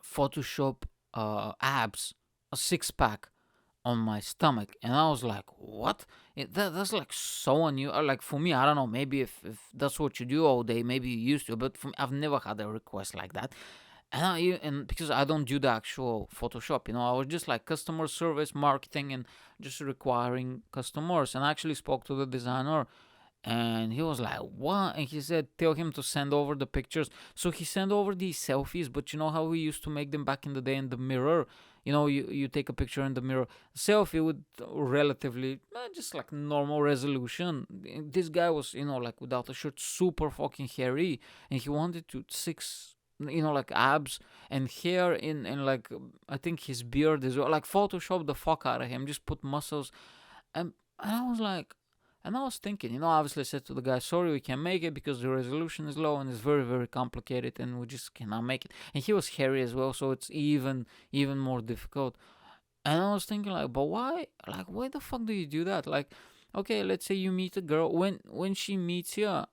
Photoshop abs, a six pack on my stomach? And I was like, what? That's like so unusual. Like for me, I don't know, maybe if that's what you do all day, maybe you used to, but for me, I've never had a request like that. And because I don't do the actual Photoshop, I was just like customer service, marketing, and just requiring customers. And I actually spoke to the designer, and he was like, what? And he said, tell him to send over the pictures. So he sent over these selfies, but you know how we used to make them back in the day in the mirror? You take a picture in the mirror, selfie with relatively just like normal resolution. This guy was, like without a shirt, super fucking hairy, and he wanted to six, like abs and hair in, and like I think his beard as well. Like Photoshop the fuck out of him, just put muscles, and I was like, and I was thinking, obviously I said to the guy, sorry, we can't make it because the resolution is low and it's very, very complicated and we just cannot make it. And he was hairy as well, so it's even more difficult. And I was thinking like, but why? Like, why the fuck do you do that? Like, okay, let's say you meet a girl, when she meets you,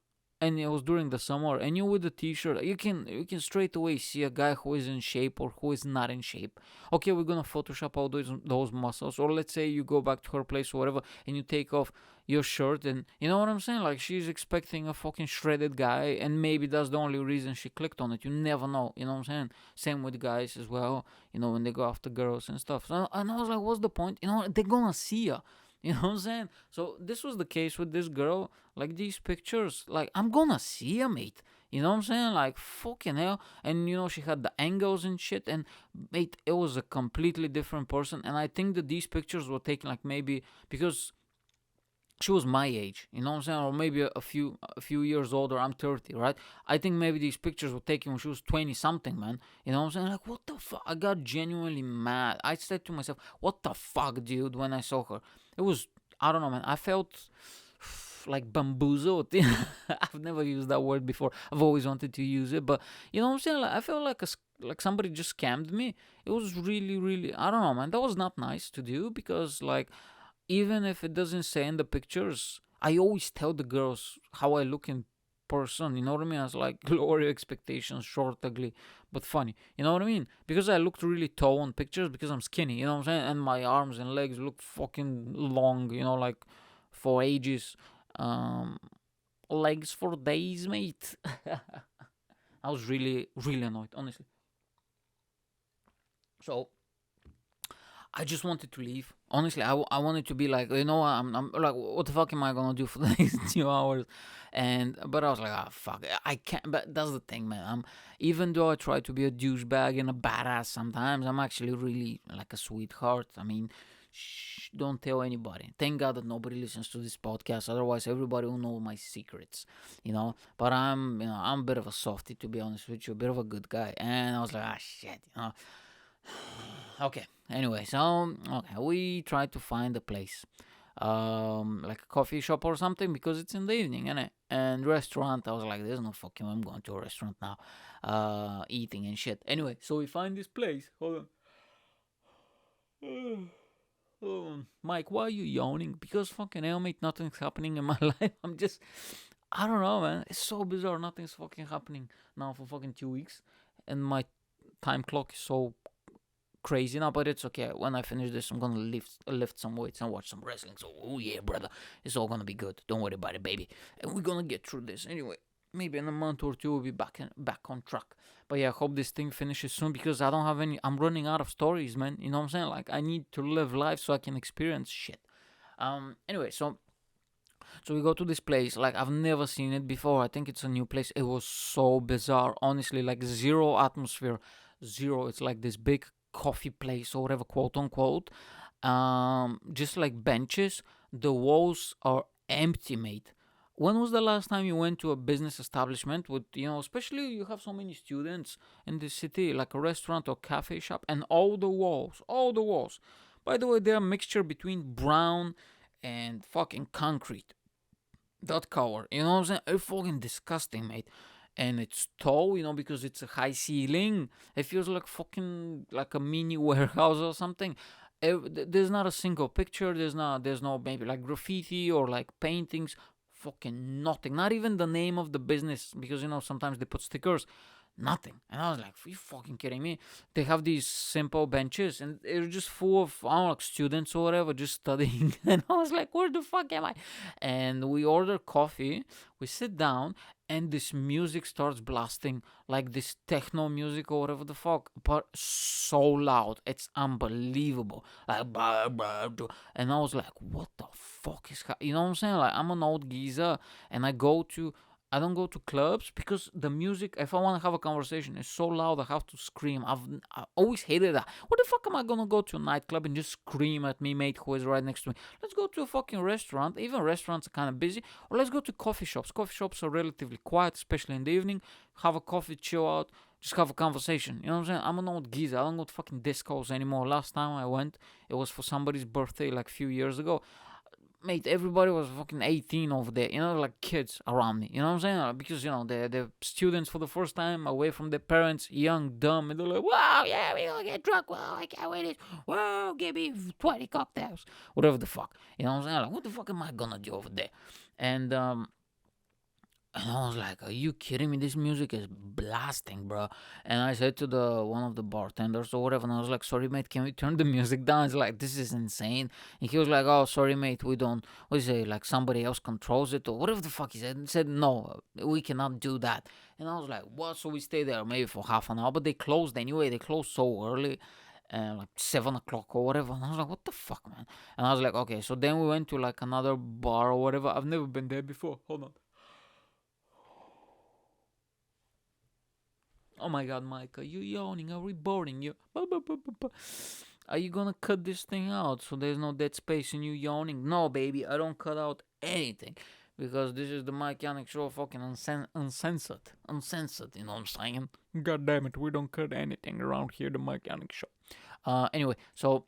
and it was during the summer, and you with a t-shirt, you can straight away see a guy who is in shape or who is not in shape. Okay, we're gonna Photoshop all those muscles, or let's say you go back to her place or whatever, and you take off your shirt, and you know what I'm saying? Like she's expecting a fucking shredded guy, and maybe that's the only reason she clicked on it. You never know. You know what I'm saying? Same with guys as well. When they go after girls and stuff. So, and I was like, what's the point? They're gonna see ya. You know what I'm saying? So this was the case with this girl. Like these pictures, like I'm gonna see ya, mate. You know what I'm saying? Like fucking hell. And she had the angles and shit. And mate, it was a completely different person. And I think that these pictures were taken like maybe because she was my age, you know what I'm saying, or maybe a few years older. I'm 30, right? I think maybe these pictures were taken when she was 20 something, man. You know what I'm saying? Like, what the fuck? I got genuinely mad. I said to myself, what the fuck, dude, when I saw her. It was, I don't know, man. I felt like bamboozled. I've never used that word before. I've always wanted to use it, but you know what I'm saying? Like, I felt like somebody just scammed me. It was really, really, I don't know, man. That was not nice to do because, like, even if it doesn't say in the pictures, I always tell the girls how I look in person. You know what I mean? I was like, lower your expectations, short, ugly, but funny. You know what I mean? Because I looked really tall on pictures because I'm skinny. You know what I'm saying? And my arms and legs look fucking long. Like for ages. Um, Legs for days, mate. I was really, really annoyed, honestly. So I just wanted to leave. Honestly, I wanted to be like, I'm like, what the fuck am I gonna do for the next 2 hours? But I was like, fuck, I can't. But that's the thing, man. Even though I try to be a douchebag and a badass sometimes, I'm actually really like a sweetheart. I mean, shh, don't tell anybody. Thank God that nobody listens to this podcast. Otherwise, everybody will know my secrets, But I'm a bit of a softie, to be honest with you, a bit of a good guy. And I was like, shit. Okay. Anyway, so okay, we tried to find a place, like a coffee shop or something because it's in the evening, and restaurant. I was like, there's no fucking way I'm going to a restaurant now, eating and shit. Anyway, so we find this place. Hold on. Mike, why are you yawning? Because fucking hell, mate, nothing's happening in my life. I don't know, man. It's so bizarre. Nothing's fucking happening now for fucking 2 weeks, and my time clock is so crazy now, but it's okay. When I finish this, I'm gonna lift some weights and watch some wrestling. So, oh yeah, brother, it's all gonna be good. Don't worry about it, baby. And we're gonna get through this anyway. Maybe in a month or two, we'll be back on track. But yeah, I hope this thing finishes soon because I don't have any. I'm running out of stories, man. You know what I'm saying? Like I need to live life so I can experience shit. Anyway, so we go to this place. Like I've never seen it before. I think it's a new place. It was so bizarre, honestly. Like zero atmosphere, zero. It's like this big coffee place or whatever, quote unquote. Just like benches. The walls are empty, mate. When was the last time you went to a business establishment with, especially you have so many students in the city, like a restaurant or cafe shop, and all the walls. By the way, they're a mixture between brown and fucking concrete. That color, you know what I'm saying? It's fucking disgusting, mate. And it's tall, because it's a high ceiling. It feels like fucking like a mini warehouse or something. There's not a single picture. There's no maybe like graffiti or like paintings. Fucking nothing. Not even the name of the business, because sometimes they put stickers. Nothing. And I was like, are you fucking kidding me? They have these simple benches and they're just full of, I don't know, like students or whatever, just studying. And I was like, where the fuck am I? And we order coffee, we sit down, and this music starts blasting, like this techno music or whatever the fuck, but so loud. It's unbelievable. Like, blah, blah, blah. And I was like, what the fuck is, you know what I'm saying? Like, I'm an old geezer and I don't go to clubs because the music, if I want to have a conversation, is so loud I have to scream. I always hated that. What the fuck am I gonna go to a nightclub and just scream at me mate who is right next to me? Let's go to a fucking restaurant. Even restaurants are kind of busy. Or let's go to coffee shops. Coffee shops are relatively quiet, especially in the evening. Have a coffee, chill out, just have a conversation. You know what I'm saying? I'm an old geezer. I don't go to fucking discos anymore. Last time I went, it was for somebody's birthday like a few years ago. Mate, everybody was fucking 18 over there, like kids around me, you know what I'm saying? Because, they're students for the first time away from their parents, young, dumb, and they're like, wow, yeah, we're gonna get drunk, wow, I can't wait, wow, give me 20 cocktails, whatever the fuck, you know what I'm saying? Like, what the fuck am I gonna do over there? And, and I was like, "Are you kidding me? This music is blasting, bro." And I said to the one of the bartenders or whatever, and I was like, "Sorry, mate, can we turn the music down?" It's like, this is insane. And he was like, "Oh, sorry, mate, we don't. What do you say? Like somebody else controls it or whatever the fuck he said." And said, "No, we cannot do that." And I was like, "What?" So we stayed there maybe for half an hour, but they closed anyway. They closed so early. Like 7 o'clock or whatever, and I was like, "What the fuck, man?" And I was like, "Okay." So then we went to like another bar or whatever. I've never been there before. Hold on. Oh my god, Mike, are you yawning? Are we boring you? Are you gonna cut this thing out so there's no dead space in you yawning? No, baby, I don't cut out anything. Because this is the Mike Yanek show, fucking uncensored. Uncensored, you know what I'm saying? God damn it, we don't cut anything around here, the Mike Yanek show. Anyway, so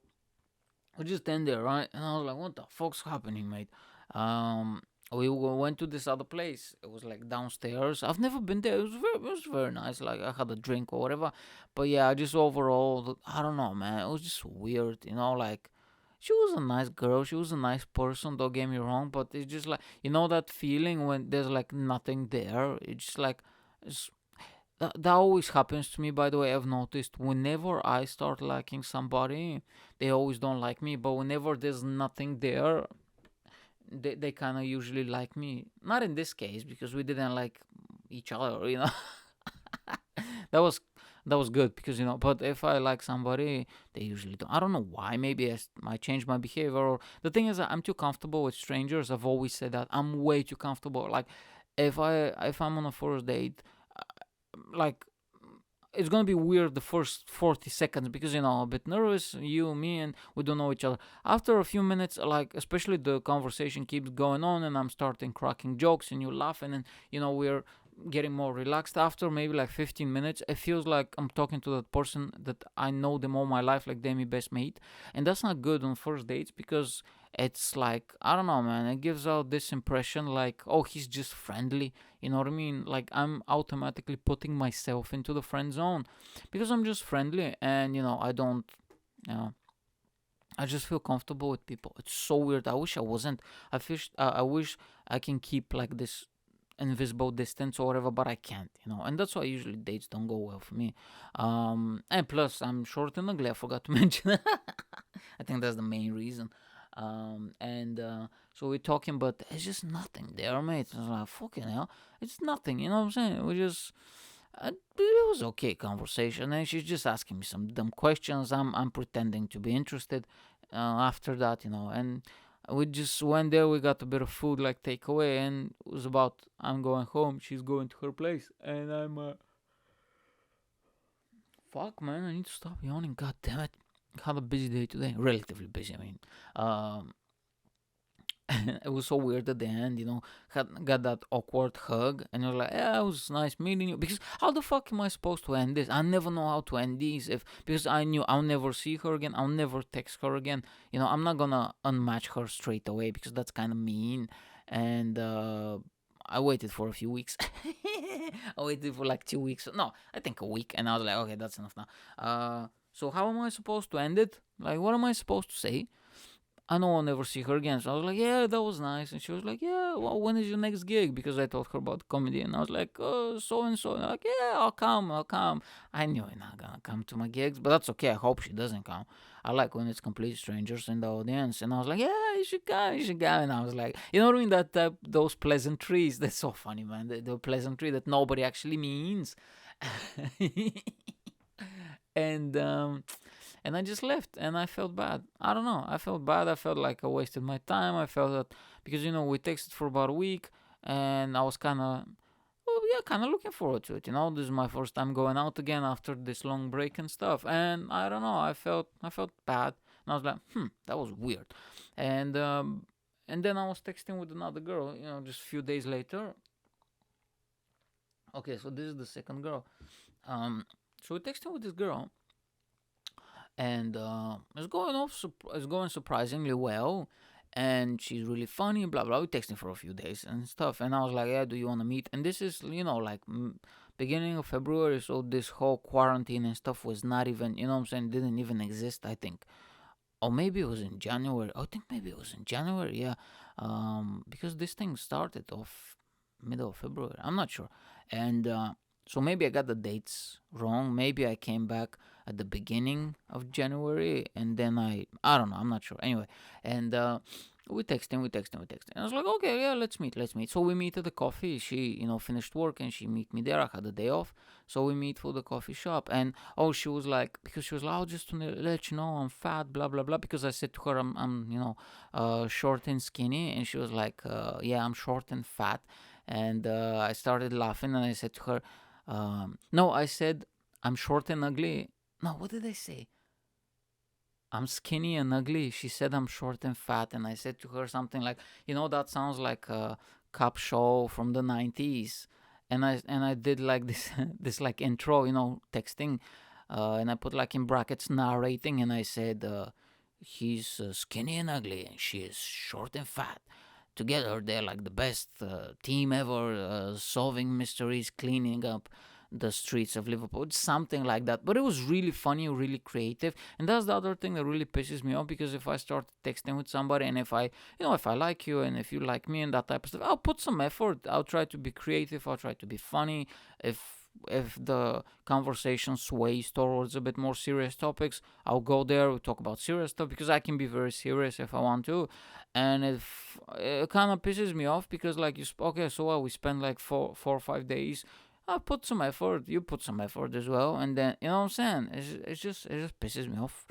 we just stand there, right? And I was like, what the fuck's happening, mate? Um, we went to this other place. It was like downstairs. I've never been there. It was very nice. Like I had a drink or whatever. But yeah, just overall, I don't know, man. It was just weird, Like she was a nice girl. She was a nice person. Don't get me wrong. But it's just like that feeling when there's like nothing there. It's just like it's that always happens to me, by the way. I've noticed whenever I start liking somebody, they always don't like me. But whenever there's nothing there, they kind of usually like me. Not in this case because we didn't like each other. that was that was good because But if I like somebody, they usually don't. I don't know why. Maybe I change my behavior. Or the thing is, that I'm too comfortable with strangers. I've always said that I'm way too comfortable. Like if I'm on a first date, like it's gonna be weird the first 40 seconds because a bit nervous, you, me, and we don't know each other. After a few minutes, like especially the conversation keeps going on, and I'm starting cracking jokes, and you laughing, and we're getting more relaxed. After maybe like 15 minutes, it feels like I'm talking to that person that I know them all my life, like they're my best mate, and that's not good on first dates because it's like I don't know, man. It gives out this impression like, oh, he's just friendly. You know what I mean? Like I'm automatically putting myself into the friend zone because I'm just friendly, and I don't, you know, I just feel comfortable with people. It's so weird. I wish I wasn't. I wish I can keep like this invisible distance or whatever, but I can't. And that's why usually dates don't go well for me. And plus, I'm short and ugly. I forgot to mention. I think that's the main reason. And so we're talking, but it's just nothing there, mate. I was like, fucking hell, it's nothing. You know what I'm saying? We just. It was okay conversation, and she's just asking me some dumb questions. I'm pretending to be interested. After that, and we just went there. We got a bit of food, like takeaway, and it was about I'm going home. She's going to her place, and I'm fuck, man, I need to stop yawning. God damn it. Had a busy day today. Relatively busy, I mean. Um, it was so weird at the end, had got that awkward hug, and you're like, yeah, it was nice meeting you. Because how the fuck am I supposed to end this? I never know how to end these, if because I knew I'll never see her again, I'll never text her again. I'm not gonna unmatch her straight away because that's kind of mean. And I waited for a few weeks. I waited for like 2 weeks. No, I think a week, and I was like, okay, that's enough now. So how am I supposed to end it? Like, what am I supposed to say? I know I'll never see her again. So I was like, yeah, that was nice. And she was like, yeah, well, when is your next gig? Because I told her about comedy. And I was like, so and so. And like, yeah, I'll come. I knew you're not going to come to my gigs, but that's okay. I hope she doesn't come. I like when it's complete strangers in the audience. And I was like, yeah, you should come, you should come. And I was like, you know what I mean? That those pleasantries. That's so funny, man. The pleasantry that nobody actually means. and and I just left, and I felt bad. I don't know. I felt bad. I felt like I wasted my time. I felt that because we texted for about a week, and I was kind of, well, yeah, kind of looking forward to it. This is my first time going out again after this long break and stuff. And I don't know. I felt bad, and I was like, that was weird. And then I was texting with another girl. Just a few days later. Okay, so this is the second girl. So we're texting with this girl, and it's going surprisingly well, and she's really funny, blah blah. We texting for a few days and stuff, and I was like, yeah, do you want to meet? And this is like beginning of February, so this whole quarantine and stuff was not even, what I'm saying, didn't even exist, I think. Or maybe it was in January. I think maybe it was in January, yeah. Because this thing started off middle of February, I'm not sure. And so maybe I got the dates wrong. Maybe I came back at the beginning of January, and then I don't know. I'm not sure. Anyway, and we texting. And I was like, okay, yeah, let's meet. So we meet at the coffee. She, finished work, and she meet me there. I had a day off, so we meet for the coffee shop. And she was like, because she was like, oh, just to let you know, I'm fat, blah blah blah. Because I said to her, I'm short and skinny, and she was like, yeah, I'm short and fat. And I started laughing, and I said to her, no, I said I'm short and ugly. No, what did I say? I'm skinny and ugly. She said I'm short and fat, and I said to her something like, that sounds like a cop show from the 90s. And I did like this this like intro, texting, and I put like in brackets narrating, and I said, he's skinny and ugly, and she is short and fat. Together, they're like the best team ever, solving mysteries, cleaning up the streets of Liverpool, something like that. But it was really funny, really creative, and that's the other thing that really pisses me off. Because if I start texting with somebody, and if I like you, and if you like me, and that type of stuff, I'll put some effort. I'll try to be creative. I'll try to be funny. If the conversation sways towards a bit more serious topics, I'll go there. We'll talk about serious stuff because I can be very serious if I want to. And if it kind of pisses me off because like okay, so we spend like 4 or 5 days. I put some effort. You put some effort as well, and then what I'm saying. It just pisses me off.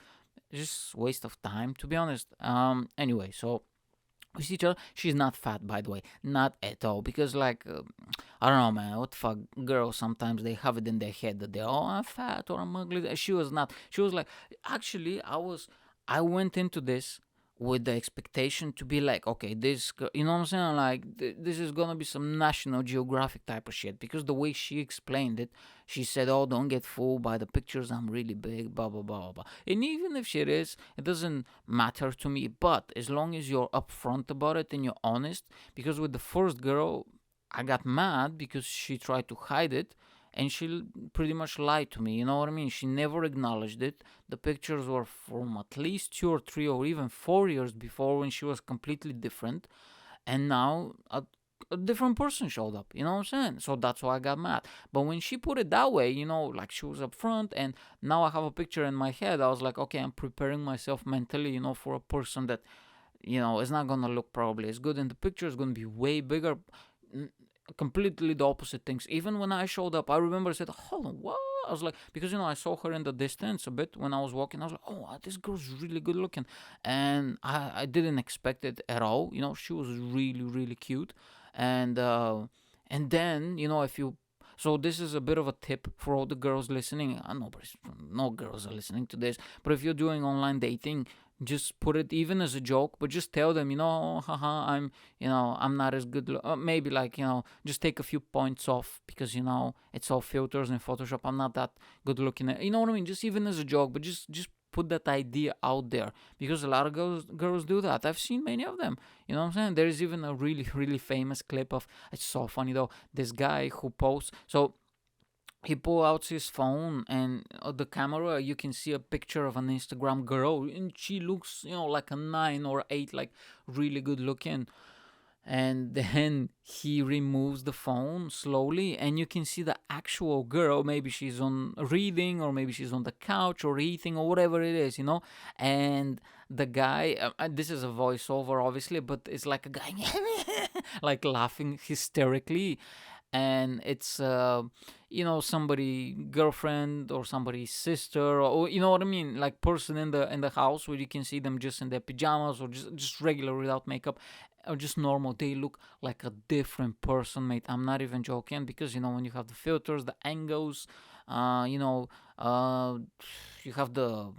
It's just waste of time, to be honest. Anyway, so we see each other. She's not fat, by the way, not at all. Because like, I don't know, man. What the fuck, girls sometimes they have it in their head that they're I'm fat or I'm ugly. She was not. She was like, actually, I went into this with the expectation to be like, okay, this, you know what I'm saying? Like, this is gonna be some National Geographic type of shit. Because the way she explained it, she said, oh, don't get fooled by the pictures. I'm really big, blah, blah, blah, blah, blah. And even if she is, it doesn't matter to me. But as long as you're upfront about it and you're honest, because with the first girl, I got mad because she tried to hide it, and she pretty much lied to me. You know what I mean? She never acknowledged it. The pictures were from at least 2 or 3 or even 4 years before, when she was completely different. And now a different person showed up. You know what I'm saying? So that's why I got mad. But when she put it that way, like she was up front, and now I have a picture in my head, I was like, okay, I'm preparing myself mentally, for a person that, is not gonna look probably as good in the picture. It's gonna be way bigger. Completely the opposite things. Even when I showed up, I remember I said, hold on, what? I was like, because I saw her in the distance a bit when I was walking. I was like, oh, this girl's really good looking. And I didn't expect it at all. She was really, really cute. And then, if you So this is a bit of a tip for all the girls listening. No girls are listening to this, but if you're doing online dating, just put it even as a joke, but just tell them, haha, I'm not as good. Maybe like, just take a few points off because it's all filters and Photoshop. I'm not that good looking. You know what I mean? Just even as a joke, but just put that idea out there because a lot of girls do that. I've seen many of them. You know what I'm saying? There is even a really really famous clip of, it's so funny though. This guy who posts, so he pull out his phone and the camera you can see a picture of an Instagram girl and she looks like a 9 or 8, like really good looking, and then he removes the phone slowly and you can see the actual girl. Maybe she's on reading or maybe she's on the couch or eating or whatever it is, and the guy, this is a voiceover obviously, but it's like a guy like laughing hysterically, and it's somebody girlfriend or somebody's sister, or you know what I mean, like person in the house where you can see them just in their pajamas or just regular without makeup or just normal. They look like a different person, mate. I'm not even joking, because when you have the filters, the angles, uh you know uh you have the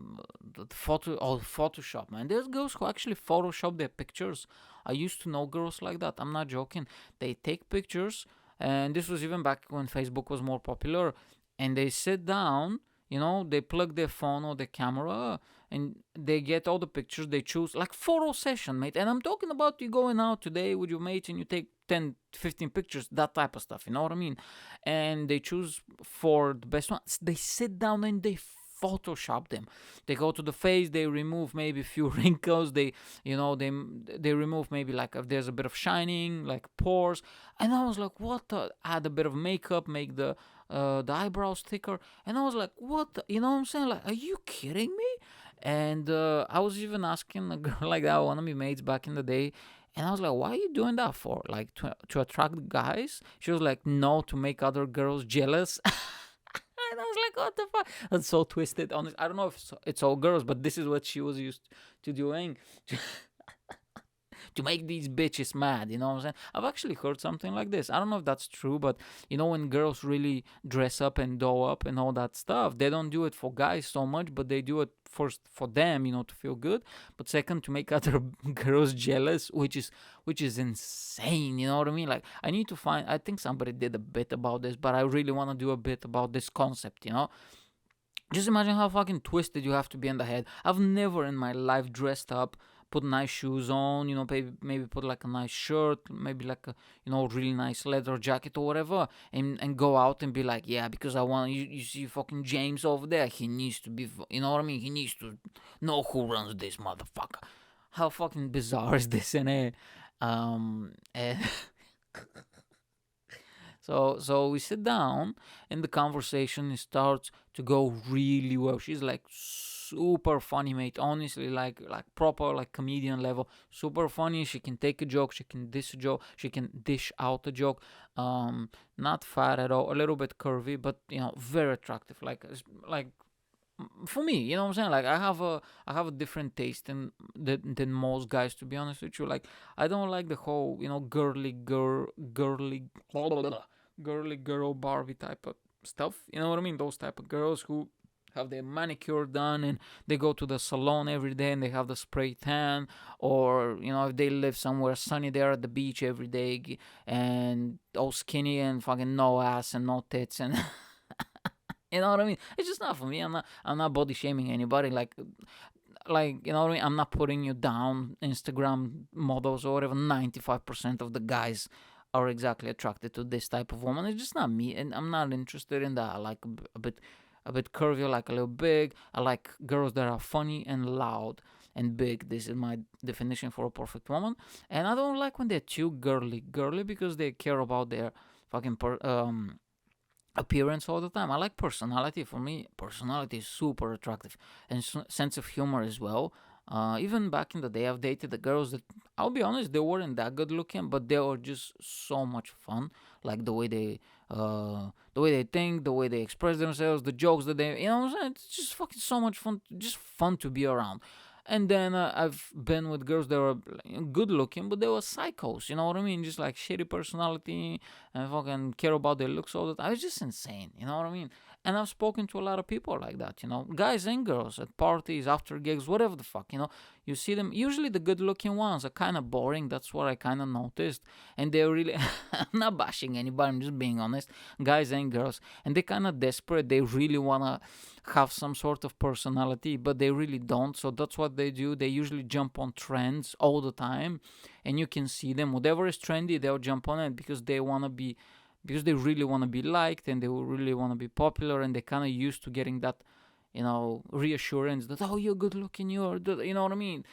photo or Photoshop, man. There's girls who actually Photoshop their pictures. I used to know girls like that. I'm not joking. They take pictures, and this was even back when Facebook was more popular, and they sit down, they plug their phone or their camera, and they get all the pictures. They choose like photo session, mate. And I'm talking about you going out today with your mates and you take 10 15 pictures, that type of stuff, you know what I mean? And they choose for the best ones. They sit down and they Photoshop them. They go to the face, they remove maybe a few wrinkles, they remove maybe like if there's a bit of shining, like pores. And I was like, what the? Add a bit of makeup, make the eyebrows thicker. And I was like, what the? You know what I'm saying? Like, are you kidding me? And I was even asking a girl like that, one of my mates back in the day, and I was like, why are you doing that for? Like, to attract guys? She was like, no, to make other girls jealous. And I was like, what the fuck? That's so twisted. Honestly, I don't know if it's all girls, but this is what she was used to doing. To make these bitches mad, you know what I'm saying? I've actually heard something like this. I don't know if that's true, but when girls really dress up and doll up and all that stuff, they don't do it for guys so much, but they do it first for them, to feel good, but second to make other girls jealous, which is insane, you know what I mean? Like, I think somebody did a bit about this, but I really want to do a bit about this concept, just imagine how fucking twisted you have to be in the head. I've never in my life dressed up, put nice shoes on, maybe put like a nice shirt, maybe like a, really nice leather jacket or whatever, and go out and be like, yeah, because I want, you see fucking James over there, he needs to be, you know what I mean? He needs to know who runs this motherfucker. How fucking bizarre is this, innit? And So we sit down and the conversation starts to go really well. She's like super funny, mate. Honestly, like proper like comedian level. Super funny. She can take a joke. She can dish a joke. She can dish out a joke. Not fat at all. A little bit curvy, but very attractive. Like for me, you know what I'm saying? Like I have a different taste than most guys, to be honest with you. Like, I don't like the whole girly girl Barbie type of stuff. You know what I mean? Those type of girls who have their manicure done and they go to the salon every day and they have the spray tan, or if they live somewhere sunny, they're at the beach every day and all skinny and fucking no ass and no tits and you know what I mean? It's just not for me. I'm not body shaming anybody. Like you know what I mean? I'm not putting you down. Instagram models or whatever. 95% of the guys are exactly attracted to this type of woman. It's just not me, and I'm not interested in that. I like a bit curvy. I like a little big. I like girls that are funny and loud and big. This is my definition for a perfect woman. And I don't like when they're too girly because they care about their fucking appearance all the time. I like personality. For me, personality is super attractive, and sense of humor as well. Even back in the day, I've dated the girls that, I'll be honest, they weren't that good looking, but they were just so much fun. Like the way they think, the way they express themselves, the jokes that they, what I'm saying? It's just fucking so much fun, just fun to be around. And then I've been with girls that were good looking, but they were psychos. You know what I mean? Just like shitty personality and fucking care about their looks all the time. It's just insane. You know what I mean? And I've spoken to a lot of people like that. Guys and girls at parties, after gigs, whatever the fuck. You see them. Usually the good looking ones are kind of boring. That's what I kind of noticed. And they're really. I'm not bashing anybody. I'm just being honest. Guys and girls, and they're kind of desperate. They really wanna have some sort of personality, but they really don't. So that's what they do. They usually jump on trends all the time, and you can see them. Whatever is trendy, they'll jump on it because they really want to be liked, and they really want to be popular, and they're kind of used to getting that, reassurance that, oh, you're good looking, you know what I mean.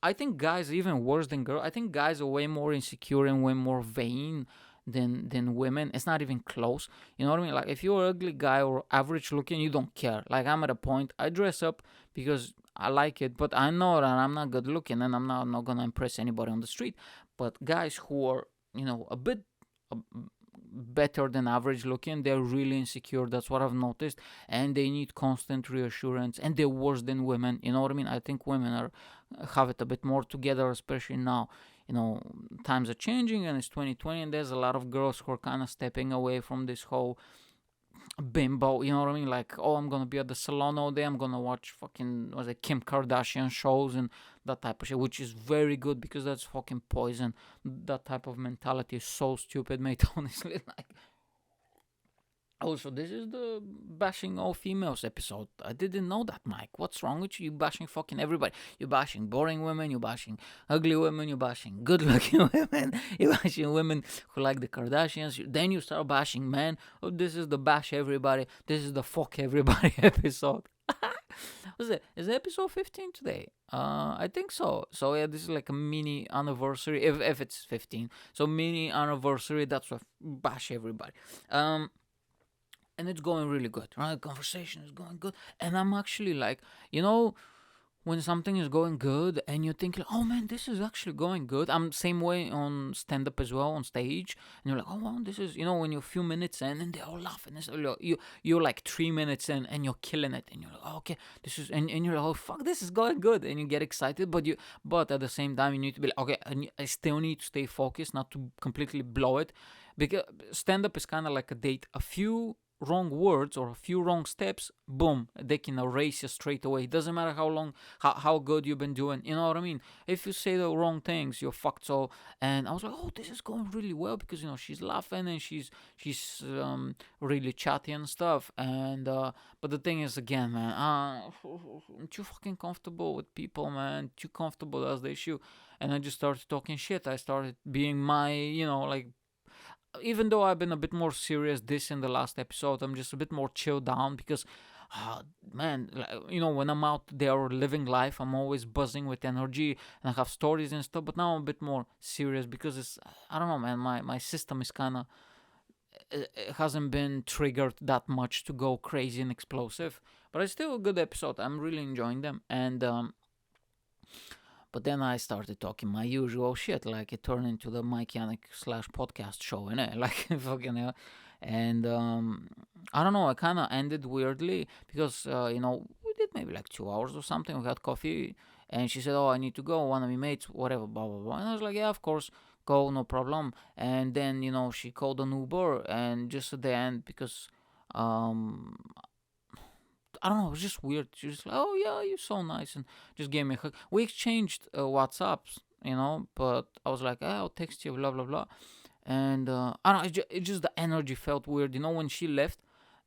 I think guys are even worse than girls. I think guys are way more insecure and way more vain than women. It's not even close. You know what I mean? Like if you're an ugly guy or average looking, you don't care. Like I'm at a point, I dress up because I like it, but I know that I'm not good looking, and I'm not gonna impress anybody on the street. But guys who are, a bit better than average looking, they're really insecure. That's what I've noticed, and they need constant reassurance, and they're worse than women. You know what I mean? I think women have it a bit more together, especially now. Times are changing, and it's 2020, and there's a lot of girls who are kind of stepping away from this whole bimbo. You know what I mean? Like, oh, I'm gonna be at the salon all day. I'm gonna watch fucking Kim Kardashian shows and that type of shit, which is very good because that's fucking poison. That type of mentality is so stupid, mate. Honestly, like. Also, this is the bashing all females episode. I didn't know that, Mike. What's wrong with you? You bashing fucking everybody. You bashing boring women. You bashing ugly women. You bashing good-looking women. You bashing women who like the Kardashians. Then you start bashing men. Oh, this is the bash everybody. This is the fuck everybody episode. What's it? Is it episode 15 today? I think so. So yeah, this is like a mini anniversary. If it's 15, so mini anniversary. That's what bash everybody. And it's going really good, right? Conversation is going good, and I'm actually like, when something is going good, and you think, like, oh man, this is actually going good. I'm same way on stand up as well, on stage, and you're like, oh wow, this is, when you're a few minutes in, and they all laugh, and you're like 3 minutes in, and you're killing it, and you're like, oh, okay, this is, and you're like, oh fuck, this is going good, and you get excited, but at the same time, you need to be like, okay, I still need to stay focused, not to completely blow it, because stand up is kind of like a date. A few wrong words or a few wrong steps, boom, they can erase you straight away. It doesn't matter how good you've been doing. You know what I mean? If you say the wrong things, you're fucked. So, and I was like, oh, this is going really well because she's laughing and she's really chatty and stuff. And but the thing is, again, man, I'm too fucking comfortable with people, man. Too comfortable as they should. And I just started talking shit. I started being my, like, even though I've been a bit more serious this in the last episode, I'm just a bit more chilled down because, man, when I'm out there living life, I'm always buzzing with energy and I have stories and stuff. But now I'm a bit more serious because I don't know, man, my system is kind of, it hasn't been triggered that much to go crazy and explosive. But it's still a good episode. I'm really enjoying them. And, but then I started talking my usual shit, like it turned into the Mike Yanek / podcast show, innit? Like fucking hell. And I don't know, I kind of ended weirdly because we did maybe like 2 hours or something. We had coffee, and she said, "Oh, I need to go. One of my mates, whatever, blah blah blah." And I was like, "Yeah, of course, go, no problem." And then she called an Uber, and just at the end because um I don't know, it was just weird. She was like, "Oh yeah, you're so nice," and just gave me a hug. We exchanged WhatsApps, but I was like, "I'll text you, blah blah blah." And I don't know, it just the energy felt weird. When she left,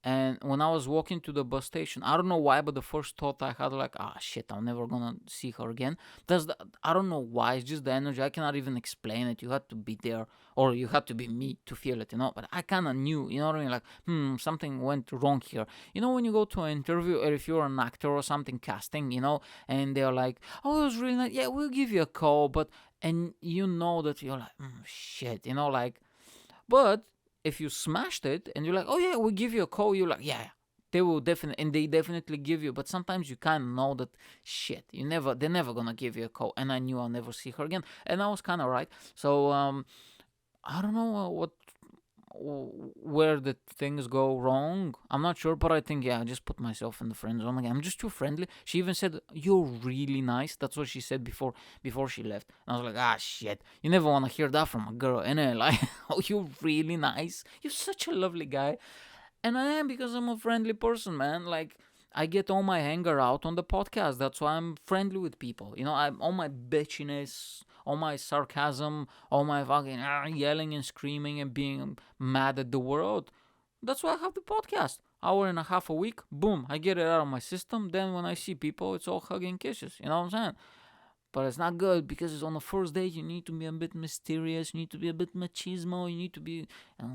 and when I was walking to the bus station, I don't know why, but the first thought I had, like, ah, shit, I'm never gonna see her again. I don't know why. It's just the energy. I cannot even explain it. You had to be there, or you had to be me to feel it, But I kind of knew, you know what I mean? Like, something went wrong here. When you go to an interview, or if you're an actor or something casting, and they're like, oh, it was really nice. Yeah, we'll give you a call, and you know that you're like, shit, like, but if you smashed it and you're like, oh yeah, we'll give you a call, you're like, yeah, they will definitely, and they definitely give you. But sometimes you kind of know that shit, they're never gonna give you a call. And I knew I'll never see her again, and I was kind of right. So I don't know where the things go wrong. I'm not sure, but I think yeah, I just put myself in the friend zone again. I'm just too friendly. She even said you're really nice. That's what she said before she left. And I was like, ah shit, you never want to hear that from a girl, innit? Like, oh, you're really nice. You're such a lovely guy. And I am, because I'm a friendly person, man. Like, I get all my anger out on the podcast. That's why I'm friendly with people. I'm all my bitchiness, all my sarcasm, all my fucking yelling and screaming and being mad at the world. That's why I have the podcast. Hour and a half a week, boom, I get it out of my system. Then when I see people, it's all hugging kisses. You know what I'm saying? But it's not good, because it's on the first date. You need to be a bit mysterious. You need to be a bit machismo. You need to be, a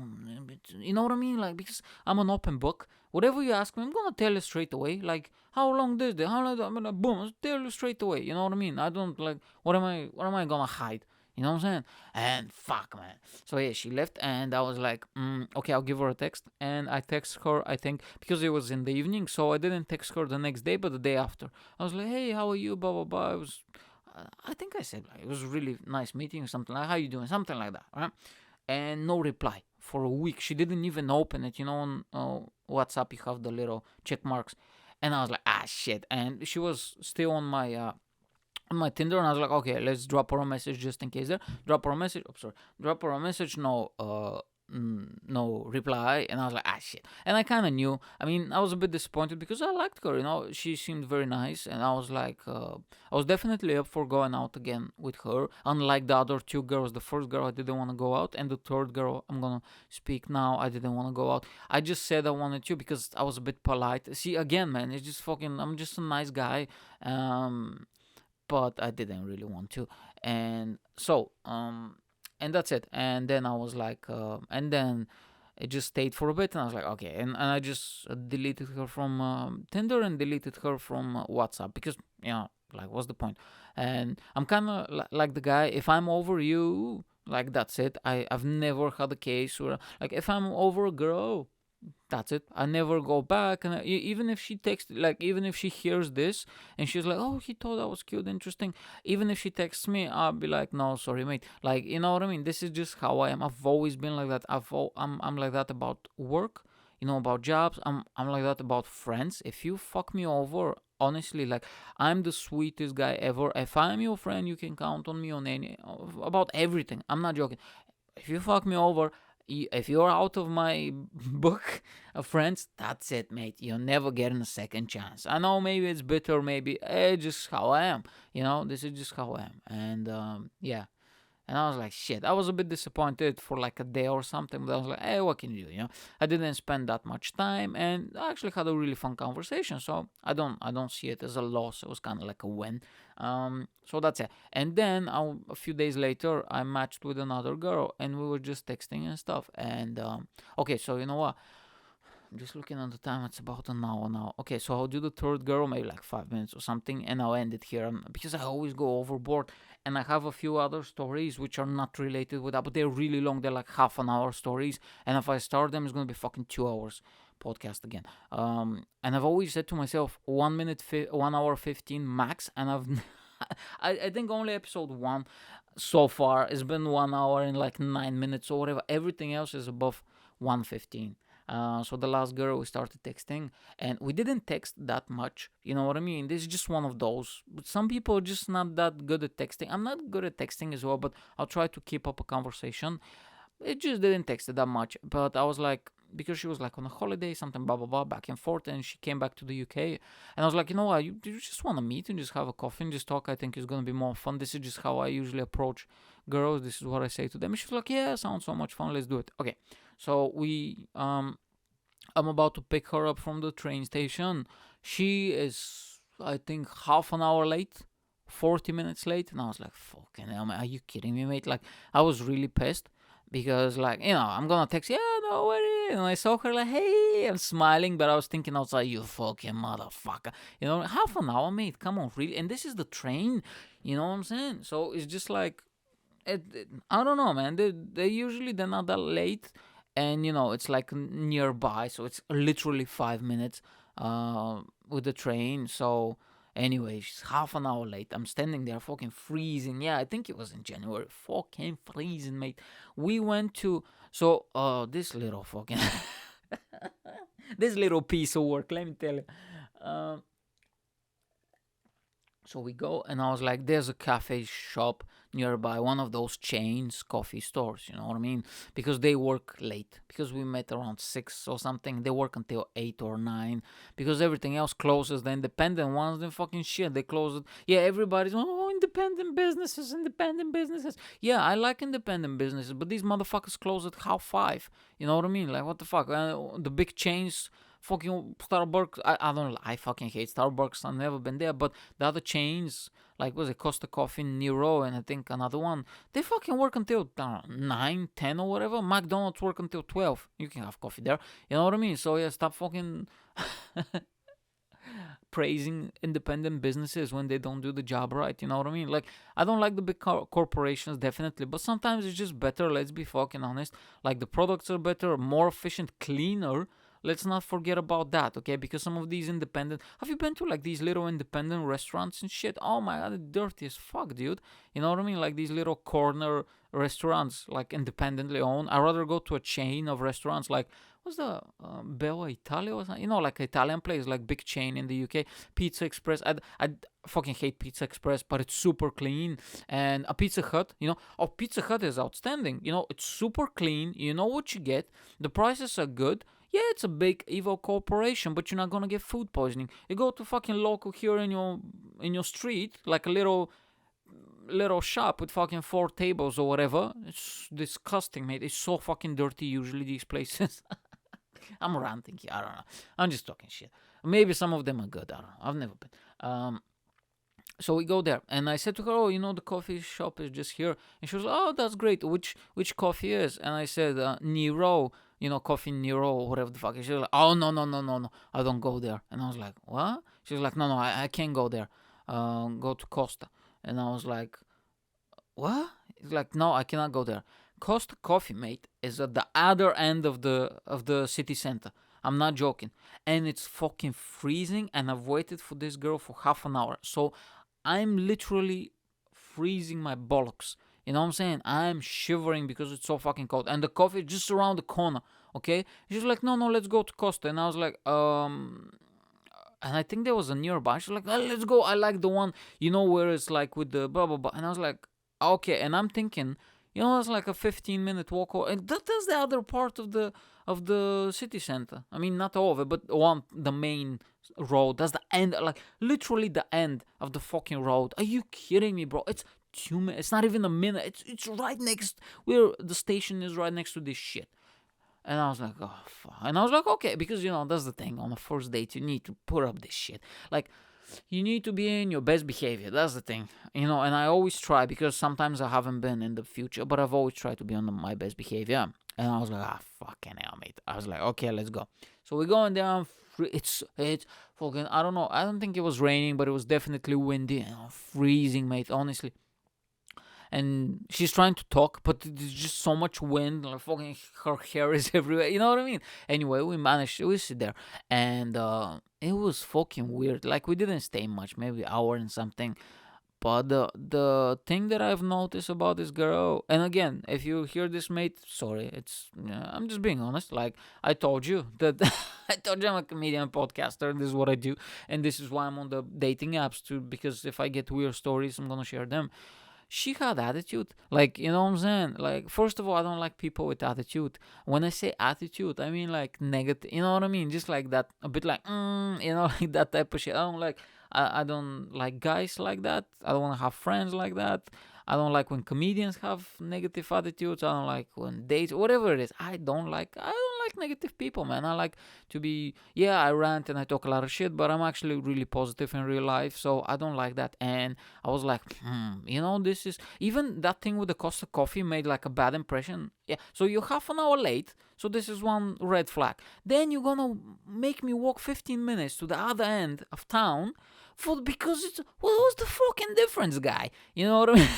bit, you know what I mean? Like, because I'm an open book. Whatever you ask me, I'm gonna tell you straight away. Like, how long this day? How long? I'm gonna boom, I'll tell you straight away. You know what I mean? I don't like. What am I gonna hide? You know what I'm saying? And fuck, man. So yeah, she left, and I was like, okay, I'll give her a text. And I text her, I think, because it was in the evening, so I didn't text her the next day, but the day after. I was like, hey, how are you? Blah blah blah. I think I said like, it was really nice meeting, or something like, how you doing, something like that, right? And no reply for a week. She didn't even open it. On WhatsApp, you have the little check marks, and I was like, ah shit. And she was still on my Tinder, and I was like, okay, let's drop her a message just in case. There, drop her a message. Oh, sorry, drop her a message. No, no reply, and I was like, ah, shit. And I kind of knew. I mean, I was a bit disappointed because I liked her. She seemed very nice, and I was like, I was definitely up for going out again with her. Unlike the other two girls, the first girl I didn't want to go out, and the third girl I'm gonna speak now, I didn't want to go out. I just said I wanted to because I was a bit polite. See, again, man, it's just fucking. I'm just a nice guy. But I didn't really want to. And so, and that's it. And then I was like, and then it just stayed for a bit, and I was like, okay. And I just deleted her from Tinder and deleted her from WhatsApp, because, like, what's the point? And I'm kind of like the guy, if I'm over you, like, that's it. I've never had a case where, like, if I'm over a girl, that's it. I never go back. And even if she texts, like, even if she hears this and she's like, oh, he thought that was cute, interesting. Even if she texts me, I'll be like, no, sorry, mate. Like, you know what I mean? This is just how I am. I've always been like that. I'm like that about work, about jobs. I'm like that about friends. If you fuck me over, honestly, like, I'm the sweetest guy ever. If I'm your friend, you can count on me on about everything. I'm not joking. If you fuck me over, if you're out of my book of friends, that's it, mate. You're never getting a second chance. I know maybe it's bitter, maybe just how I am. This is just how I am. And yeah. And I was like, shit. I was a bit disappointed for like a day or something, but I was like, hey, what can you do? I didn't spend that much time, and I actually had a really fun conversation. So I don't see it as a loss. It was kind of like a win. So that's it. And then a few days later, I matched with another girl, and we were just texting and stuff. And okay, so you know what? I'm just looking at the time. It's about an hour now. Okay, so I'll do the third girl, maybe like 5 minutes or something, and I'll end it here. Because I always go overboard, and I have a few other stories which are not related with that, but they're really long. They're like half an hour stories, and if I start them, it's gonna be fucking 2 hours podcast again. And I've always said to myself, 1 hour 15 max, and I think only episode 1 so far has been 1 hour and like 9 minutes or whatever. Everything else is above 1:15. So the last girl, we started texting, and we didn't text that much. You know what I mean? This is just one of those. But some people are just not that good at texting. I'm not good at texting as well, but I'll try to keep up a conversation. It just didn't text it that much. But I was like, because she was like on a holiday, something blah blah blah, back and forth, and she came back to the UK, and I was like, you know what, you just want to meet and just have a coffee and just talk. I think it's gonna be more fun. This is just how I usually approach girls. This is what I say to them. And she's like, yeah, sounds so much fun. Let's do it. Okay, so I'm about to pick her up from the train station. She is, I think, half an hour late, 40 minutes late, and I was like, fucking hell, man, are you kidding me, mate? Like, I was really pissed. Because, like, I'm gonna text, yeah, no worry. And I saw her, like, hey, I'm smiling, but I was thinking outside, you fucking motherfucker. Half an hour, mate, come on, really? And this is the train, you know what I'm saying? So it's just like, I don't know, man. They usually, they're not that late. And, it's like nearby. So it's literally 5 minutes with the train. So, Anyway, she's half an hour late. I'm standing there fucking freezing. Yeah, I think it was in January. Fucking freezing, mate. We went to this little fucking this little piece of work, let me tell you. Um so we go, and I was like, there's a cafe shop nearby, one of those chains coffee stores, you know what I mean? Because they work late. Because we met around 6 or something, they work until 8 or 9. Because everything else closes. The independent ones, then fucking shit, they close it. Yeah, everybody's, oh, independent businesses, independent businesses. Yeah, I like independent businesses, but these motherfuckers close at 5:30. You know what I mean? Like, what the fuck? The big chains, fucking Starbucks. I don't. I fucking hate Starbucks. I've never been there. But the other chains, like was it Costa Coffee, Nero, and I think another one, they fucking work until 9, 10 or whatever. McDonald's work until 12. You can have coffee there. You know what I mean? So yeah, stop fucking praising independent businesses when they don't do the job right. You know what I mean? Like, I don't like the big corporations, definitely, but sometimes it's just better. Let's be fucking honest. Like, the products are better, more efficient, cleaner. Let's not forget about that, okay? Because some of these independent, have you been to like these little independent restaurants and shit? Oh my god, they're dirty as fuck, dude. You know what I mean? Like these little corner restaurants, like independently owned. I'd rather go to a chain of restaurants like, what's the Bella Italia or something? You know, like Italian place, like big chain in the UK. Pizza Express. I fucking hate Pizza Express, but it's super clean. And a Pizza Hut, you know, oh, Pizza Hut is outstanding. You know, it's super clean. You know what you get. The prices are good. Yeah, it's a big evil corporation, but you're not gonna get food poisoning. You go to fucking local here in your street, like a little shop with fucking 4 tables or whatever. It's disgusting, mate. It's so fucking dirty usually, these places. I'm ranting here. I don't know. I'm just talking shit. Maybe some of them are good. I don't know. I've never been. So we go there, and I said to her, "Oh, you know, the coffee shop is just here." And she was like, "Oh, that's great. Which coffee is?" And I said, "Nero, you know, Coffee Nero, or whatever the fuck." And she was like, "Oh, no, no, no, no, no, I don't go there." And I was like, "What?" She was like, "No, no, I can't go there. Go to Costa." And I was like, "What?" It's like, "No, I cannot go there. Costa Coffee, mate, is at the other end of the city center. I'm not joking. And it's fucking freezing, and I've waited for this girl for half an hour. So I'm literally freezing my bollocks. You know what I'm saying? I'm shivering because it's so fucking cold. And the coffee is just around the corner, okay?" She's like, "No, no, let's go to Costa." And I was like, and I think there was a nearby. She's like, "Oh, let's go. I like the one, you know, where it's like with the blah, blah, blah." And I was like, okay. And I'm thinking, you know, it's like a 15-minute walk. And that's the other part of the city center. I mean, not all of it, but the main road. That's the end, like literally the end of the fucking road. Are you kidding me, bro? It's 2 minutes. It's not even a minute. It's right next where the station is, right next to this shit. And I was like, oh, fuck. And I was like, okay, because, you know, that's the thing. On a first date, you need to put up this shit. Like, you need to be in your best behavior. That's the thing. You know, and I always try, because sometimes I haven't been in the future, but I've always tried to be on my best behavior. And I was like, fucking hell, mate. I was like, okay, let's go. So we're going down. It's fucking, I don't know. I don't think it was raining, but it was definitely windy. And freezing, mate, honestly. And she's trying to talk, but there's just so much wind, like fucking her hair is everywhere. You know what I mean? Anyway, we sit there, and it was fucking weird. Like, we didn't stay much, maybe an hour and something. But the thing that I've noticed about this girl, and again, if you hear this, mate, sorry, I'm just being honest. Like, I told you that I told you I'm a comedian podcaster. This is what I do, and this is why I'm on the dating apps too. Because if I get weird stories, I'm gonna share them. She had attitude. Like, you know what I'm saying? Like, first of all, I don't like people with attitude. When I say attitude, I mean like negative. You know what I mean? Just like that, a bit like, you know, like that type of shit. I don't like guys like that. I don't want to have friends like that. I don't like when comedians have negative attitudes. I don't like when dates, whatever it is. I don't like negative people, man. I like to be, yeah, I rant and I talk a lot of shit, but I'm actually really positive in real life. So I don't like that. And I was like, you know, this is, even that thing with the Costa Coffee made like a bad impression. Yeah. So you're half an hour late. So this is one red flag. Then you're gonna make me walk 15 minutes to the other end of town because it's, what was the fucking difference, guy? You know what I mean?